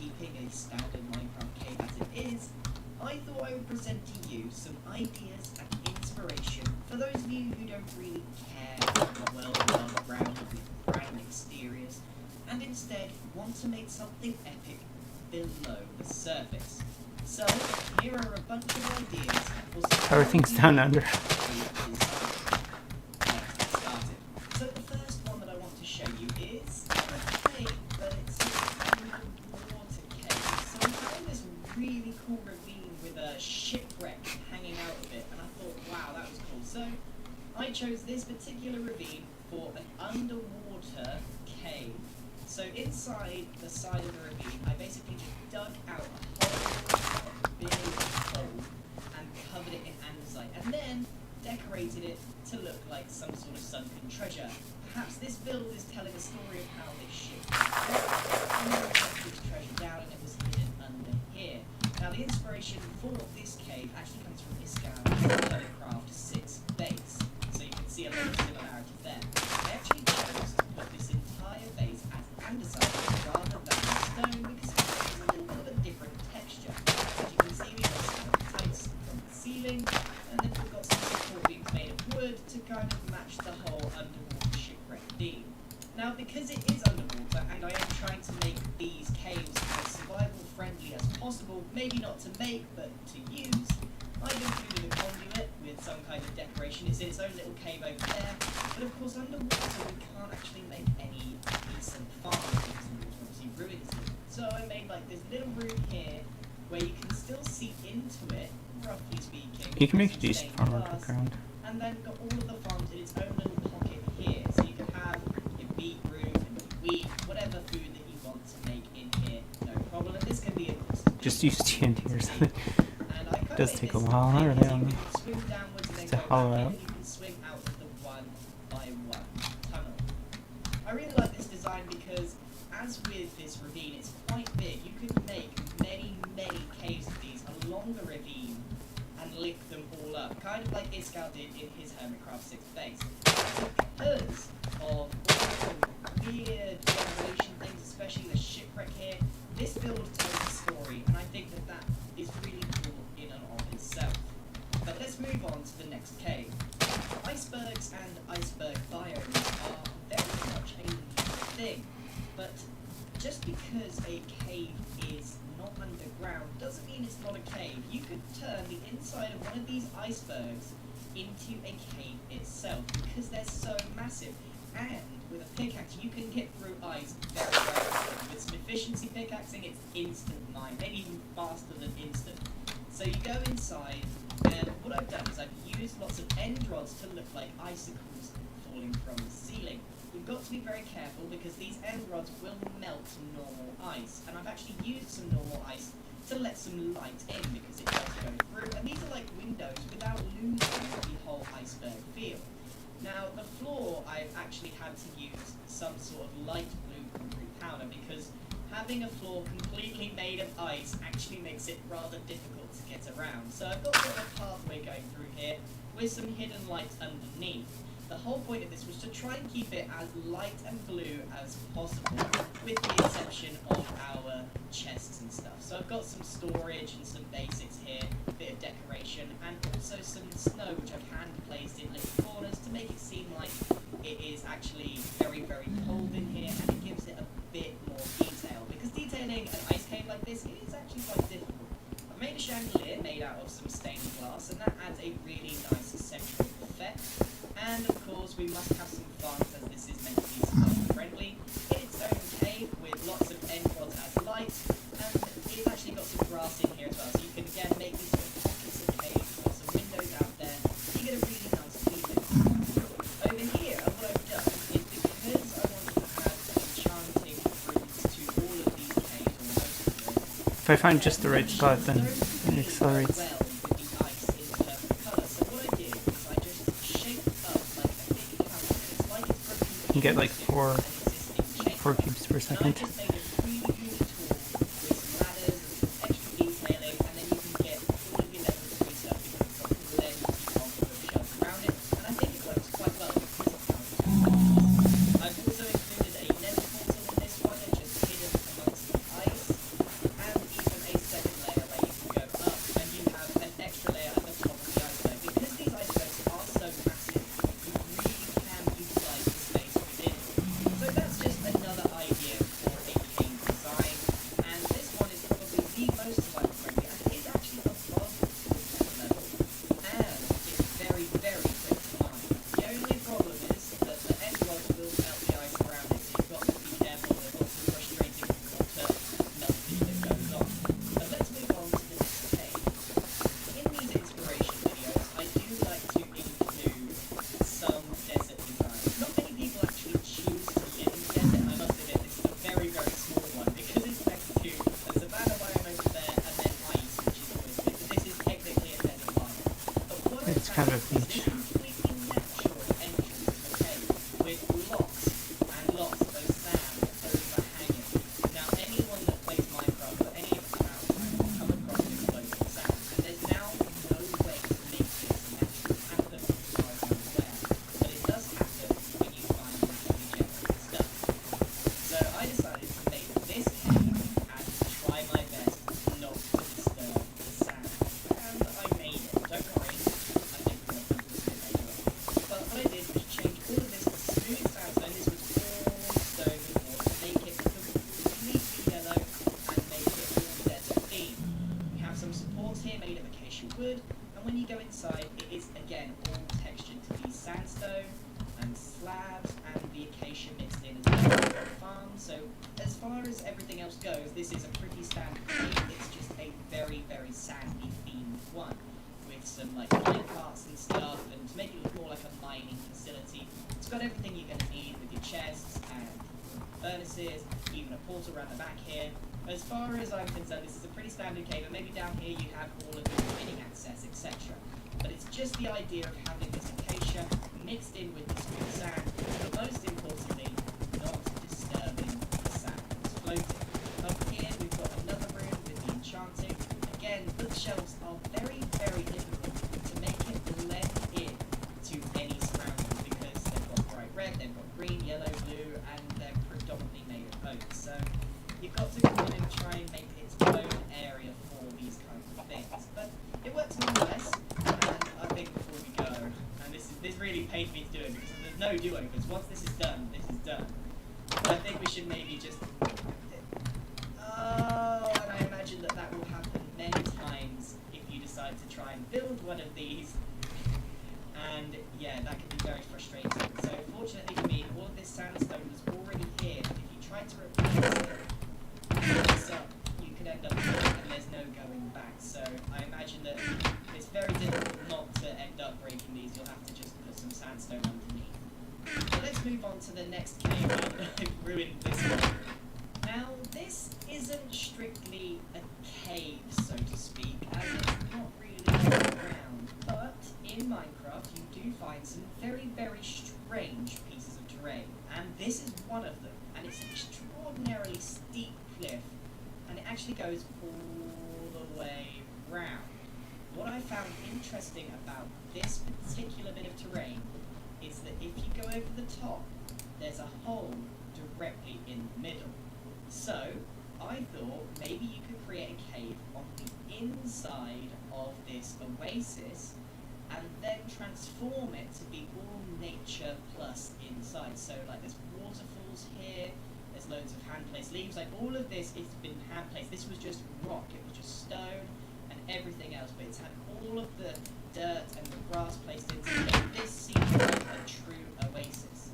keeping a standard Minecraft cave as it is, I thought I would present to you some ideas and inspiration for those of you who don't really care about the world above ground with grand exteriors, and instead want to make something epic below the surface. So, here are a bunch of ideas for some Everything's down under. Let's get started. So the first one that I want to show you is a cave, but it's an underwater cave. So we found this really cool ravine with a shipwreck hanging out of it, and I thought, wow, that was cool. So I chose this particular ravine for an underwater cave. So inside the side of the ravine, I basically just dug out a big hole and covered it in andesite, and then decorated it to look like some sort of sunken treasure. Perhaps this build is telling a story of how this ship took this treasure down and it was hidden under here. Now the inspiration for this cave actually comes from Hermitcraft 6 base, so you can see a little similarity there. I actually chose to put this entire base as andesite rather than stone because it gives a little bit of a different texture. As you can see, we've got some tights from the ceiling, and then we've got some support beams made of wood to kind of match the whole underwater shipwreck theme. Now, because it is underwater, and I am trying to make these caves as survival friendly as possible, maybe not to make, but to use, I've included a conduit with some kind of decoration. It's in its own little cave over there, but of course underwater we can't actually make any decent farms because the water obviously ruins it. So I made like this little room here where you can still see into it, roughly speaking. You can make a with decent stained farm glass, underground. and then got all of the farms in its own little pocket here. So you can have your beetroot and your wheat, whatever food that you want to make in here, no problem. And this can be Just use TNT or something. and I It does take a while, or they don't know. swing downwards and then To go hollow back in, out. and you can swing out of the one by one tunnel. I really like this design because, as with this ravine, it's quite big. You could make many, many caves of these along the ravine and link them all up, kind of like Iskall did in his Hermitcraft 6 base. Because of all the weird generation things, especially the shipwreck here, this build tells a story, and I think that that is really cool in and of itself. But let's move on to the next cave. Icebergs and iceberg biomes are very much a new thing, but just because a cave is not underground doesn't mean it's not a cave. You could turn the inside of one of these icebergs into a cave itself because they're so massive. And with a pickaxe, you can get through ice very, very quickly. With some efficiency pickaxing, it's instant mine, maybe even faster than instant. So you go inside, and what I've done is I've used lots of end rods to look like icicles falling from the ceiling. You've got to be very careful because these end rods will melt normal ice, and I've actually used some normal ice to let some light in because it does go through. And these are like windows without losing the whole iceberg feel. Now, the floor, I've actually had to use some sort of light blue concrete powder because having a floor completely made of ice actually makes it rather difficult to get around. So I've got sort of a pathway going through here with some hidden lights underneath. The whole point of this was to try and keep it as light and blue as possible, with the exception of our chests and stuff. So I've got some storage and some basics here, a bit of decoration, and also some snow, which I've hand placed in little corners to make it seem like it is actually very, very cold in here, and it gives it a bit more detail. Because detailing an ice cave like this is actually quite difficult. I've made a chandelier made out of some stained glass, and that adds a really nice eccentric effect. And of course, we must have some fun as this is meant to be survival friendly. In its own cave with lots of end rods as light, and it's actually got some grass in here as well. So you can again make these sort of pockets of caves, got some windows out there. You get a really nice feeling. Over here, what I've done is because I wanted to add enchanting roots to all of these caves, or most of them. If I find just the right spot, then it accelerates. Well, with the ice in the perfect colour. So what I did is I just shaped up like a big camera. It's like it's broken You can get like four an existing shape. cubes per And I second. just made it really, really tall with some ladders and some extra detailing, and then you can get all of your levels of stuff because it's got the lens on the bookshelf around it, and I think it works quite well because of how it's I've also included a nether portal in this one, it's just hidden amongst the ice, have a It's beach. a completely natural entrance to a cave with lots and lots of sand overhanging. Now, anyone that plays Minecraft or any of the crowd will come across this load of sand, and there's now no way to make this naturally happen as far as I'm aware. But it does happen when you find regenerated stuff. So I decided to make this cave and try my best not to disturb the sand. And I made it. Don't worry, I think we're going to put this in later on. But what I did was change all of this to smooth sandstone. This was all stone before to make it completely yellow and make it all desert theme. We have some supports here made of acacia wood, and when you go inside, it is again all textured to be sandstone and slabs and the acacia mixed in as well as the farm. So as far as everything else goes, this is a pretty standard cave. It's just a very, very sandy themed one with some like mine carts and stuff, and to make it look more like a mining facility. It's got everything you're going to need with your chests and furnaces, even a portal around the back here. As far as I'm concerned, this is a pretty standard cave, and maybe down here you have all of your mining access, etc. But it's just the idea of having this acacia mixed in with this smooth sand, but most importantly, not disturbing the sand that's floating. Up here we've got another room with the enchanting. Again, bookshelves are very, very difficult to make it blend in to any surroundings because they've got bright red, they've got green, yellow, blue, and they're predominantly made of oak. So you've got to come in and try and make its own area for these kinds of things. But it works nonetheless, and I think before we go, and this really pained me to do it because there's no do-overs. Once this is done, this is done. But I think we should maybe just... Oh, and I imagine that will happen many times if you decide to try and build one of these. And yeah, that can be very frustrating. So fortunately for me, all of this sandstone was already here. If you tried to replace it, you could end up with it and there's no going back. So I imagine that it's very difficult not to end up breaking these. You'll have to just put some sandstone underneath. So let's move on to the next cave. I've ruined this one. Now, this isn't strictly a cave, so to speak, as it's not really underground, but in Minecraft you do find some very, very strange pieces of terrain, and this is one of them, and it's an extraordinarily steep cliff, and it actually goes all the way round. What I found interesting about this particular bit of terrain is that if you go over the top, there's a hole directly in the middle. So, I thought maybe you could create a cave on the inside of this oasis and then transform it to be all nature plus inside. So, like there's waterfalls here, there's loads of hand-placed leaves, like all of this has been hand-placed. This was just rock, it was just stone and everything else, but it's had all of the dirt and the grass placed in to make this seem like a true oasis.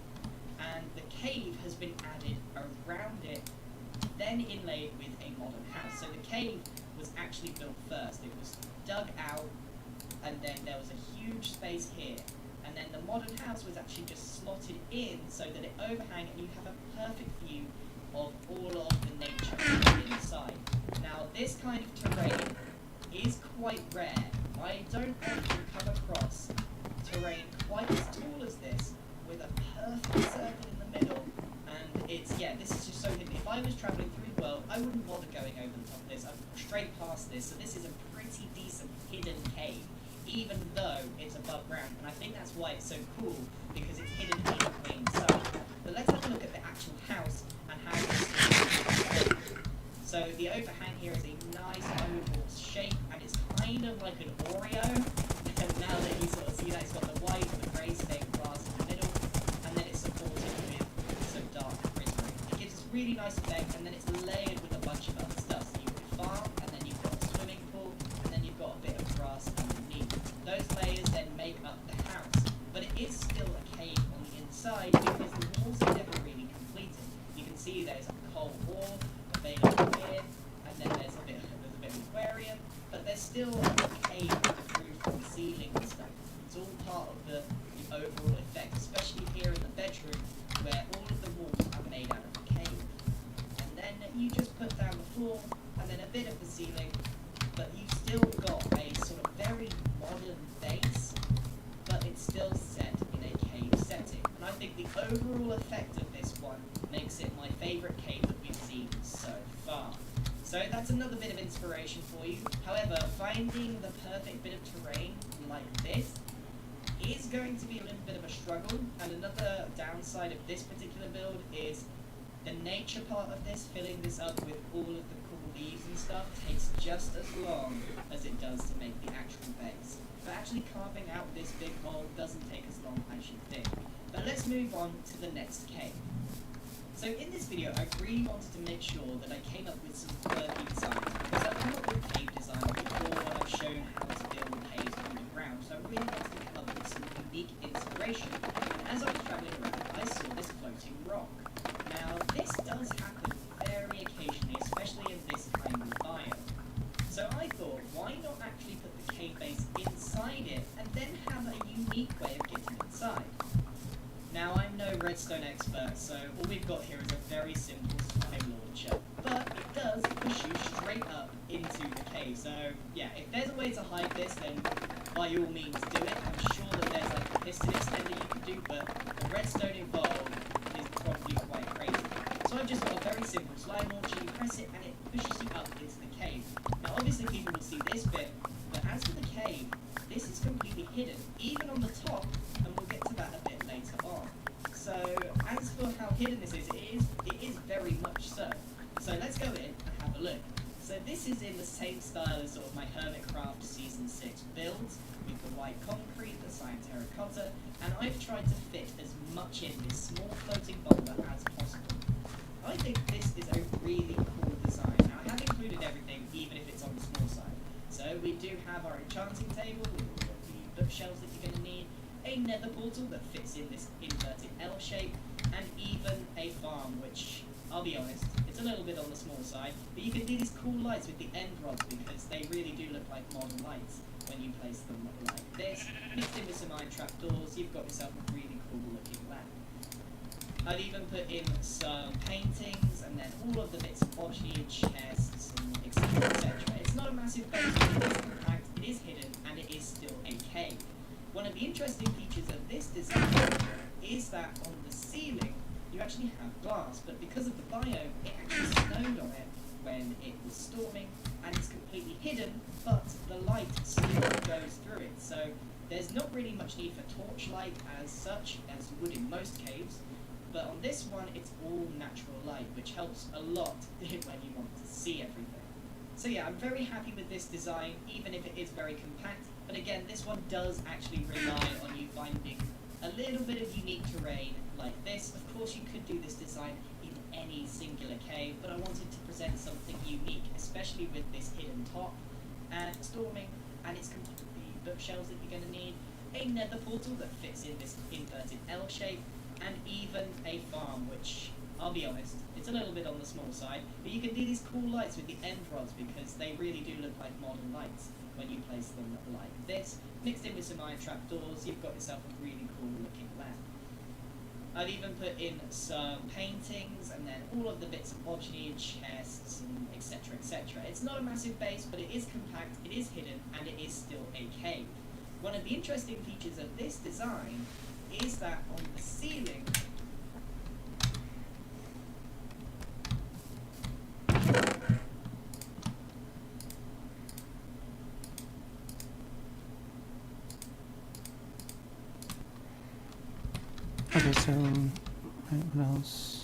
And the cave has been added around it, then inlaid with a modern house. So the cave was actually built first. It was dug out, and then there was a huge space here. And then the modern house was actually just slotted in so that it overhang and you have a perfect view of all of the nature inside. Now, this kind of terrain is quite rare. I don't often come across terrain quite as tall as this, with a perfect circle in the middle. And it's, yeah, this is just so hidden. If I was travelling through the world, I wouldn't bother going over the top of this. I'd go straight past this. So this is a pretty decent hidden cave, even though it's above ground. And I think that's why it's so cool, because it's hidden in plain sight. But let's have a look at the actual house and how it's. So the overhang here is a nice oval shape, and it's kind of like an Oreo. And now that you sort of see that, it's got the white and the grey stained glass in the middle, and then it's supported with some dark prismarine. It gives this really nice effect, and then it's layered with a bunch of other stuff. So you've got a farm, and then you've got a swimming pool, and then you've got a bit of grass underneath. Those layers then make up the house, but it is still a cave on the inside because the walls are never really completed. You can see there's a coal wall available here, and then there's a bit of aquarium, but there's still a cave with the roof and the ceiling and stuff. It's all part of the overall effect, especially here in the bedroom where all of the walls are made out of the cave. And then you just put down the floor and then a bit of the ceiling, but you've still got a sort of very modern base still set in a cave setting, and I think the overall effect of this one makes it my favourite cave that we've seen so far. So that's another bit of inspiration for you. However, finding the perfect bit of terrain like this is going to be a little bit of a struggle, and another downside of this particular build is the nature part of this, filling this up with all of the cool leaves and stuff, takes just as long as it does to make the actual base. But actually carving out this big hole doesn't take as long as you think. But let's move on to the next cave. So in this video, I really wanted to make sure that I came up with some quirky designs, because I've come up with cave design before and I've shown how to build caves underground, so I really wanted to come up with some unique inspiration. And as I was travelling around, I saw this floating rock. Now, this does happen very occasionally, especially in this kind of biome. So I thought, why not actually put the cave base inside it, and then have a unique way of getting inside? Now, I'm no redstone expert, so all we've got here is a very simple slime launcher, but it does push you straight up into the cave. So yeah, if there's a way to hide this, then by all means do it. I'm sure that there's like a piston extender you can do, but the redstone involved is probably quite crazy. So I've just got a very simple slime launcher. You press it and it pushes you up into the cave. Now obviously people will see this bit, but as for the cave, this is completely hidden, even on the top, and we'll get to that a bit later on. So as for how hidden this is, it is very much so. So let's go in and have a look. So this is in the same style as sort of my Hermitcraft Season 6 builds, with the white concrete, the cyan terracotta, and I've tried to fit as much in this small floating boulder as possible. I think this is a really cool design. Now I have included everything, even if it's on the small side. So we do have our enchanting table with all of the bookshelves that you're going to need, a nether portal that fits in this inverted L shape, and even a farm, which, I'll be honest, it's a little bit on the small side, but you can do these cool lights with the end rods because they really do look like modern lights when you place them like this. Mixed in with some iron trapdoors, you've got yourself a really cool looking lamp. I've even put in some paintings, and then all of the bits and bobs you need, chests, and etc, etc. It's not a massive base, but it is compact, it is hidden, and it is still a cave. One of the interesting features of this design is that on the ceiling you actually have glass, but because of the biome, it actually snowed on it when it was storming, and it's completely hidden, but the light still goes through it. So there's not really much need for torchlight as such, as you would in most caves, but on this one it's all natural light, which helps a lot when you want to see everything. So yeah, I'm very happy with this design, even if it is very compact. But again, this one does actually rely on you finding a little bit of unique terrain like this. Of course, you could do this design in any singular cave, but I wanted to present something unique, especially with this hidden top and storming, and it's completely bookshelves that you're going to need, a nether portal that fits in this inverted L shape, and even a farm, which, I'll be honest, it's a little bit on the small side, but you can do these cool lights with the end rods because they really do look like modern lights when you place them like this. Mixed in with some iron trapdoors, you've got yourself a really cool looking lamp. I've even put in some paintings, and then all of the bits and bobs you need, chests, and etc, etc. It's not a massive base, but it is compact, it is hidden, and it is still a cave. One of the interesting features of this design is that on the ceiling, okay, so what else?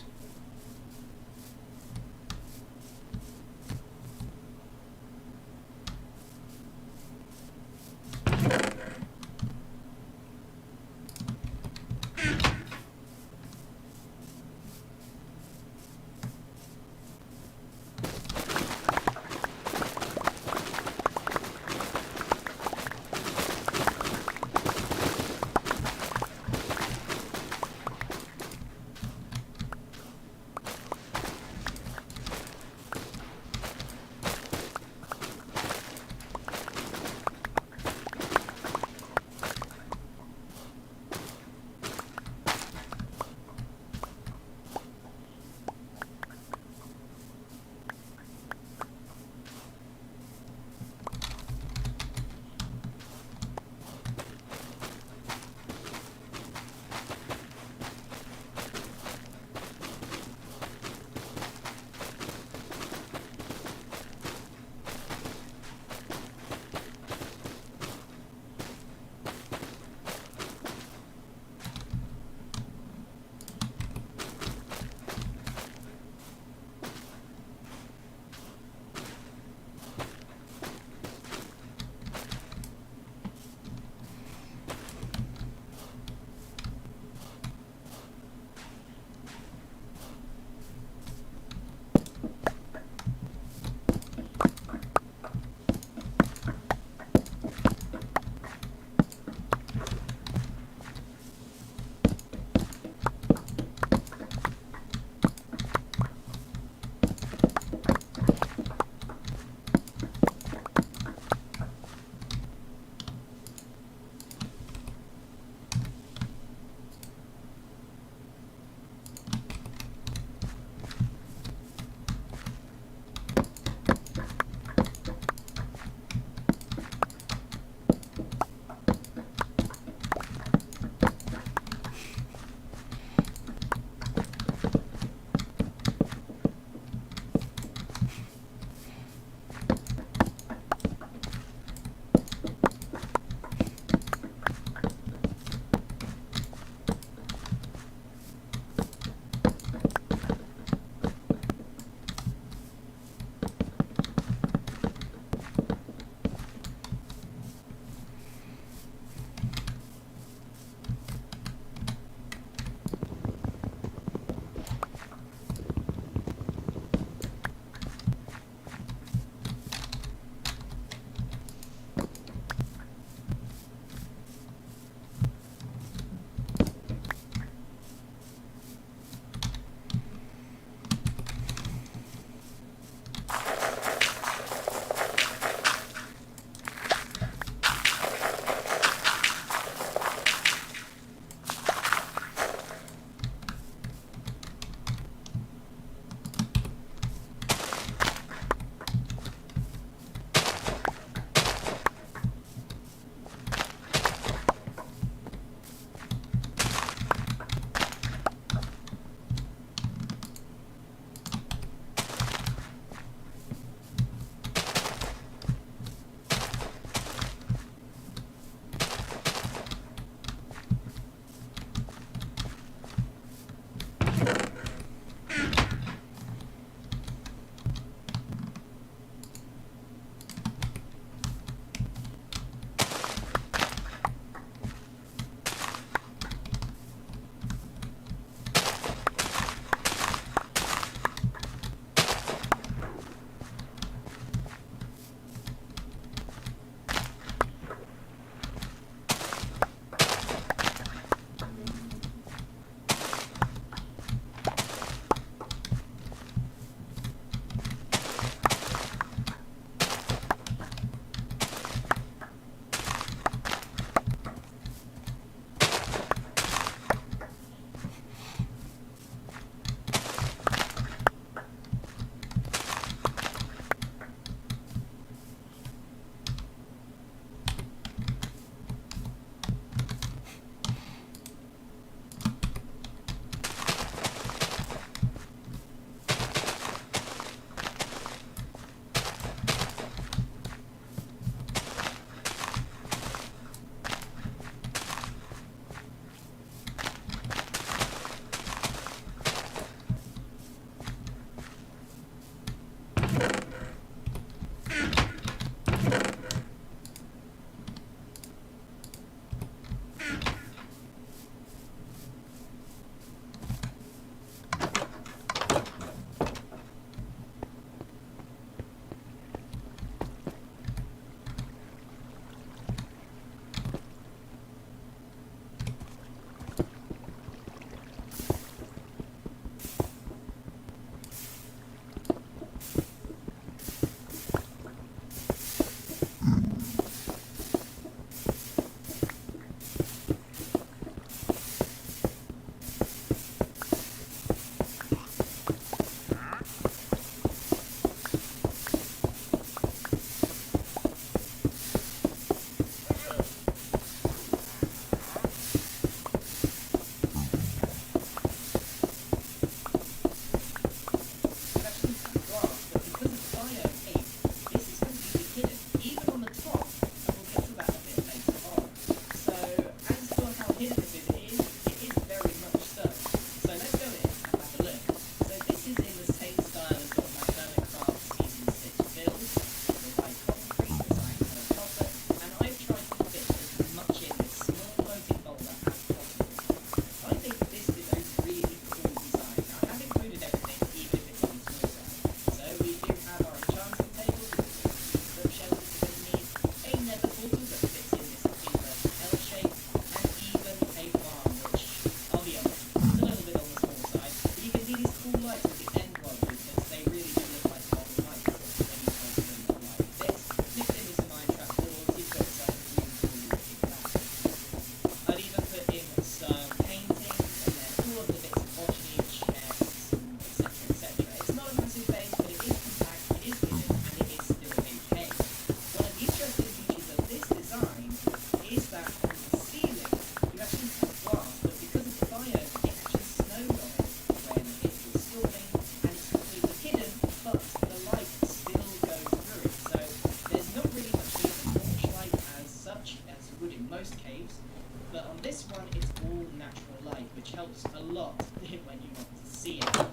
But on this one, it's all natural light, which helps a lot when you want to see everything.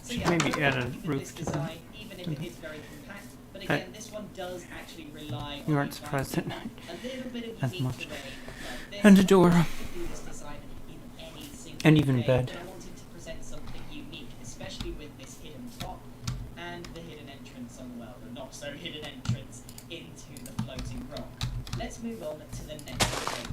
So Should yeah, maybe I'm add happy a with roof this to that. design, even if it is very compact. But again, this one does actually rely on You aren't surprised at finding night a little bit of as unique much. terrain like this. And a door. I could do this design in any single And even cave, bed. but I wanted to present something unique, especially with this hidden top and the hidden entrance on, well, the not so hidden entrance into the floating rock. Let's move on to the next cave.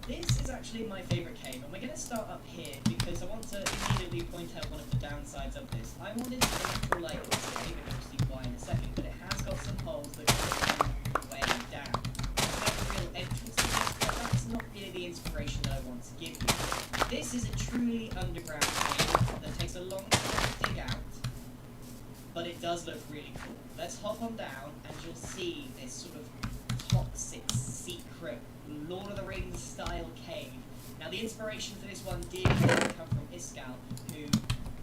This is actually my favourite cave, and we're going to start up here because I want to immediately point out one of the downsides of this. I wanted to natural light this cave, and you'll see why in a second, but it has got some holes that go way down. There's no real entrance to this, but that's not really the inspiration that I want to give you. This is a truly underground cave that takes a long time to dig out, but it does look really cool. Let's hop on down, and you'll see this sort of toxic, secret, Lord of the Rings style cave. Now the inspiration for this one did come from Iskal, who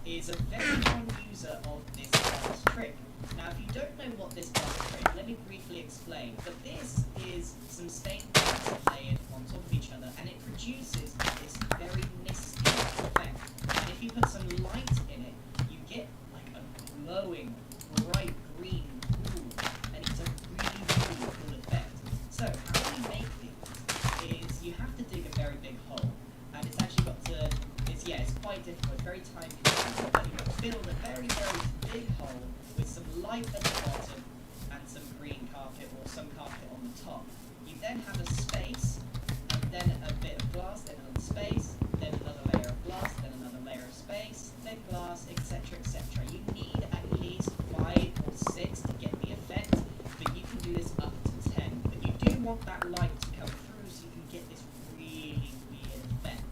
is a very fond user of this glass trick. Now if you don't know what this glass trick, let me briefly explain. But this is some stained glass layered on top of each other, and it produces this very misty effect. And if you put some light in it, you get like a glowing, bright green pool, and it's a really, really cool effect. So how we make these is you have to dig a very big hole, and it's actually got to, it's quite difficult, it's very time consuming, but you've got to fill a very, very big hole with some light at the bottom and some green carpet or some carpet on the top. You then have a space, and then a bit of glass, then another space, then another layer of glass, then another layer of space, then glass, etc., etc. You need at least 5 or 6 to get the effect, but you can do this up to 10. But you do want that light to come through so you can get this really weird effect.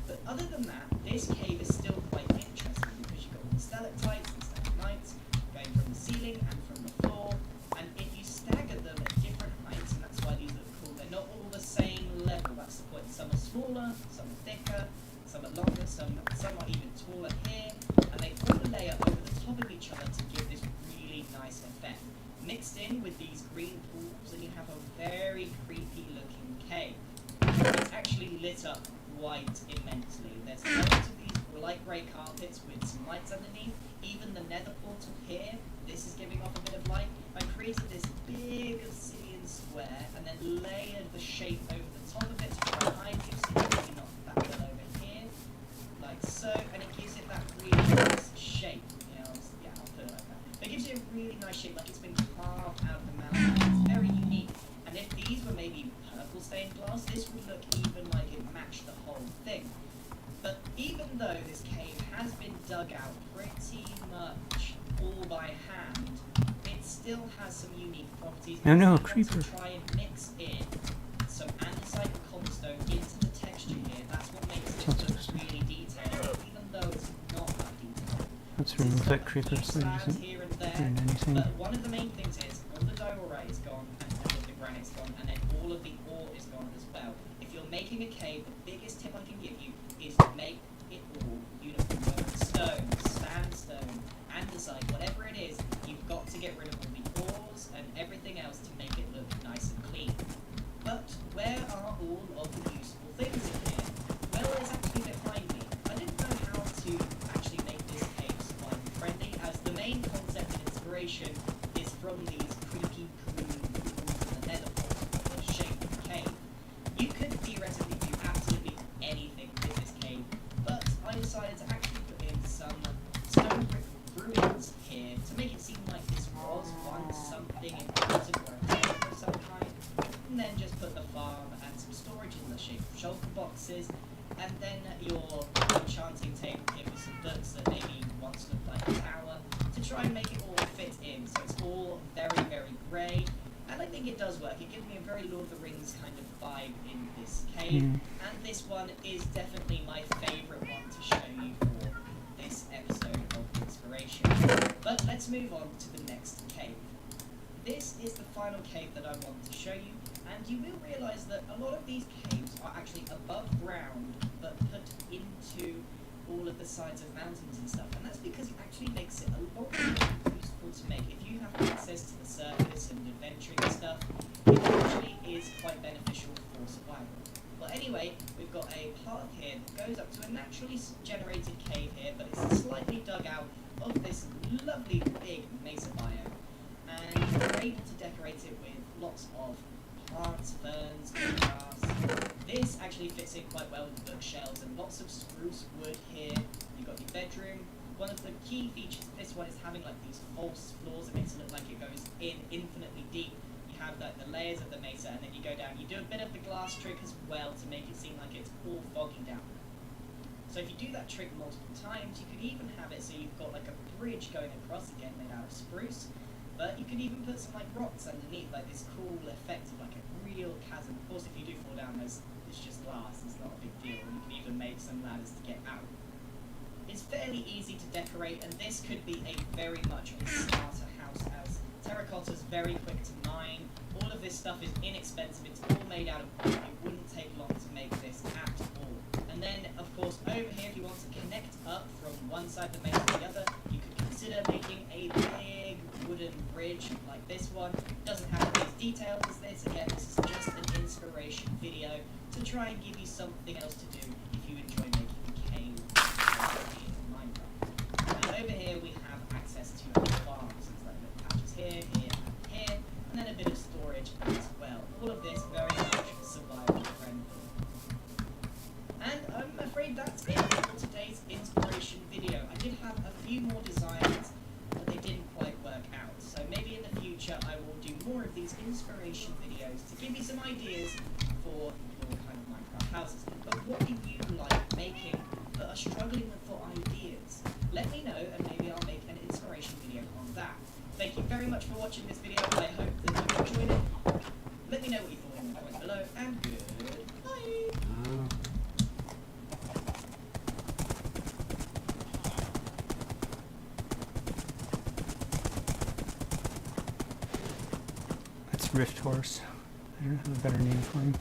But other than that, this cave is still quite interesting because you've got all the stalactites and stalagmites going from the ceiling and from the floor, and if you stagger them at different heights, and that's why these look cool, they're not all the same level, that's the point. Some are smaller, some are thicker, some are longer, some are even taller here, and they all layer over the top of each other to give this really nice effect. Mixed in with these green pools, and you have a very creepy looking cave. It's actually lit up quite immensely. There's loads of these light grey carpets with some lights underneath. Even the nether portal here, this is giving off a bit of light. I created this big obsidian square and then layered the shape over the top of it to try and hide it, so maybe not that well over here, like so, and it gives it that really nice shape. You know, yeah, I'll put it like that. But it gives it a really nice shape, like it's been carved out of the mountain. It's very unique. And if these were maybe purple stained glass, this would look even like it matched the whole thing. But even though this cave has been dug out pretty much all by hand, it still has some unique properties. No, no, So you want creeper. to try and mix in some andesite and comstone into the texture here. That's what makes it look really detailed, even though it's not that detailed. Let's remove that creeper so it Slabs isn't here and there, doing anything. but one of the main things is all the diorite is gone and all of the granite's gone, and then all of the ore is gone as well. If you're making a cave, the biggest tip I can give you is to make it all uniform. Whether it's stone, sandstone, andesite, whatever it is, you've got to get rid of all the ores and everything else to make it look nice and clean. But where are all of the useful things in here? Well, it's actually behind me. I didn't know how to actually make this cave survival friendly, as the main concept and inspiration is from these creepy green pools in the nether portal, the shape of the cave. You could theoretically do absolutely anything with this cave, but I decided to actually put in some stone brick ruins here to make it seem like this was once something important or a cave of some kind, and then just put the farm and some storage in the shape of shulker boxes, and then your enchanting table here with some books that maybe once looked like a tower, to try and make it all fit in, so it's all very, very grey. And I think it does work. It gives me a very Lord of the Rings kind of vibe in this cave. And this one is definitely my favourite one to show you for this episode of Inspiration. But let's move on to the next cave. This is the final cave that I want to show you, and you will realise that a lot of these caves are actually above ground, but put into all of the sides of mountains and stuff, and that's because it actually makes it a lot more useful to make. If you have access to the surface and adventuring and stuff, it actually is quite beneficial for survival. Well, anyway, we've got a path here that goes up to a naturally generated cave here, but it's slightly dug out of this lovely big mesa biome. And we're able to decorate it with lots of plants, ferns, grass. This actually fits in quite well with the bookshelves and lots of spruce wood here. You've got your bedroom. One of the key features of this one is having like these false floors. It makes it look like it goes in infinitely deep. You have like the layers of the mesa, and then you go down. You do a bit of the glass trick as well to make it seem like it's all foggy down. So if you do that trick multiple times, you could even have it so you've got like a bridge going across, again made out of spruce. But you could even put some like rocks underneath, like this cool effect of like a real chasm. Of course, if you do fall down, it's just glass. It's not a big deal. You can even make some ladders to get out. It's fairly easy to decorate, and this could be a very much a starter house, as terracotta's very quick to mine. All of this stuff is inexpensive. It's all made out of wood. It wouldn't take long to make this at all. And then, of course, over here, if you want to connect up from one side of the mesa to the other, you could consider making a big wooden bridge like this one. It doesn't have as detailed as this. Again, this is just an inspiration video to try and give you something else to do if you enjoy making cave in Minecraft. And over here we have access to farms. So it's like little patches here, here, and here, and then a bit of storage as well. All of this very much survival friendly. And I'm afraid that's it for today's inspiration video. I did have a few more designs, but they didn't quite work out. So maybe in the future I will do more of these inspiration videos to give you some ideas for your kind of Minecraft houses. But what do you like making but are struggling for ideas? Let me know, and maybe I'll make an inspiration video on that. Thank you very much for watching this video. I hope that you enjoyed it. Let me know what you thought in the comments below, and goodbye. That's Rift Horse. I don't have a better name for him.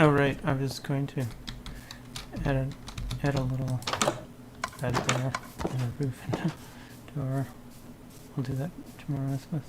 Oh right, I was going to add a little bed there and a roof and a door. I'll do that tomorrow, I suppose.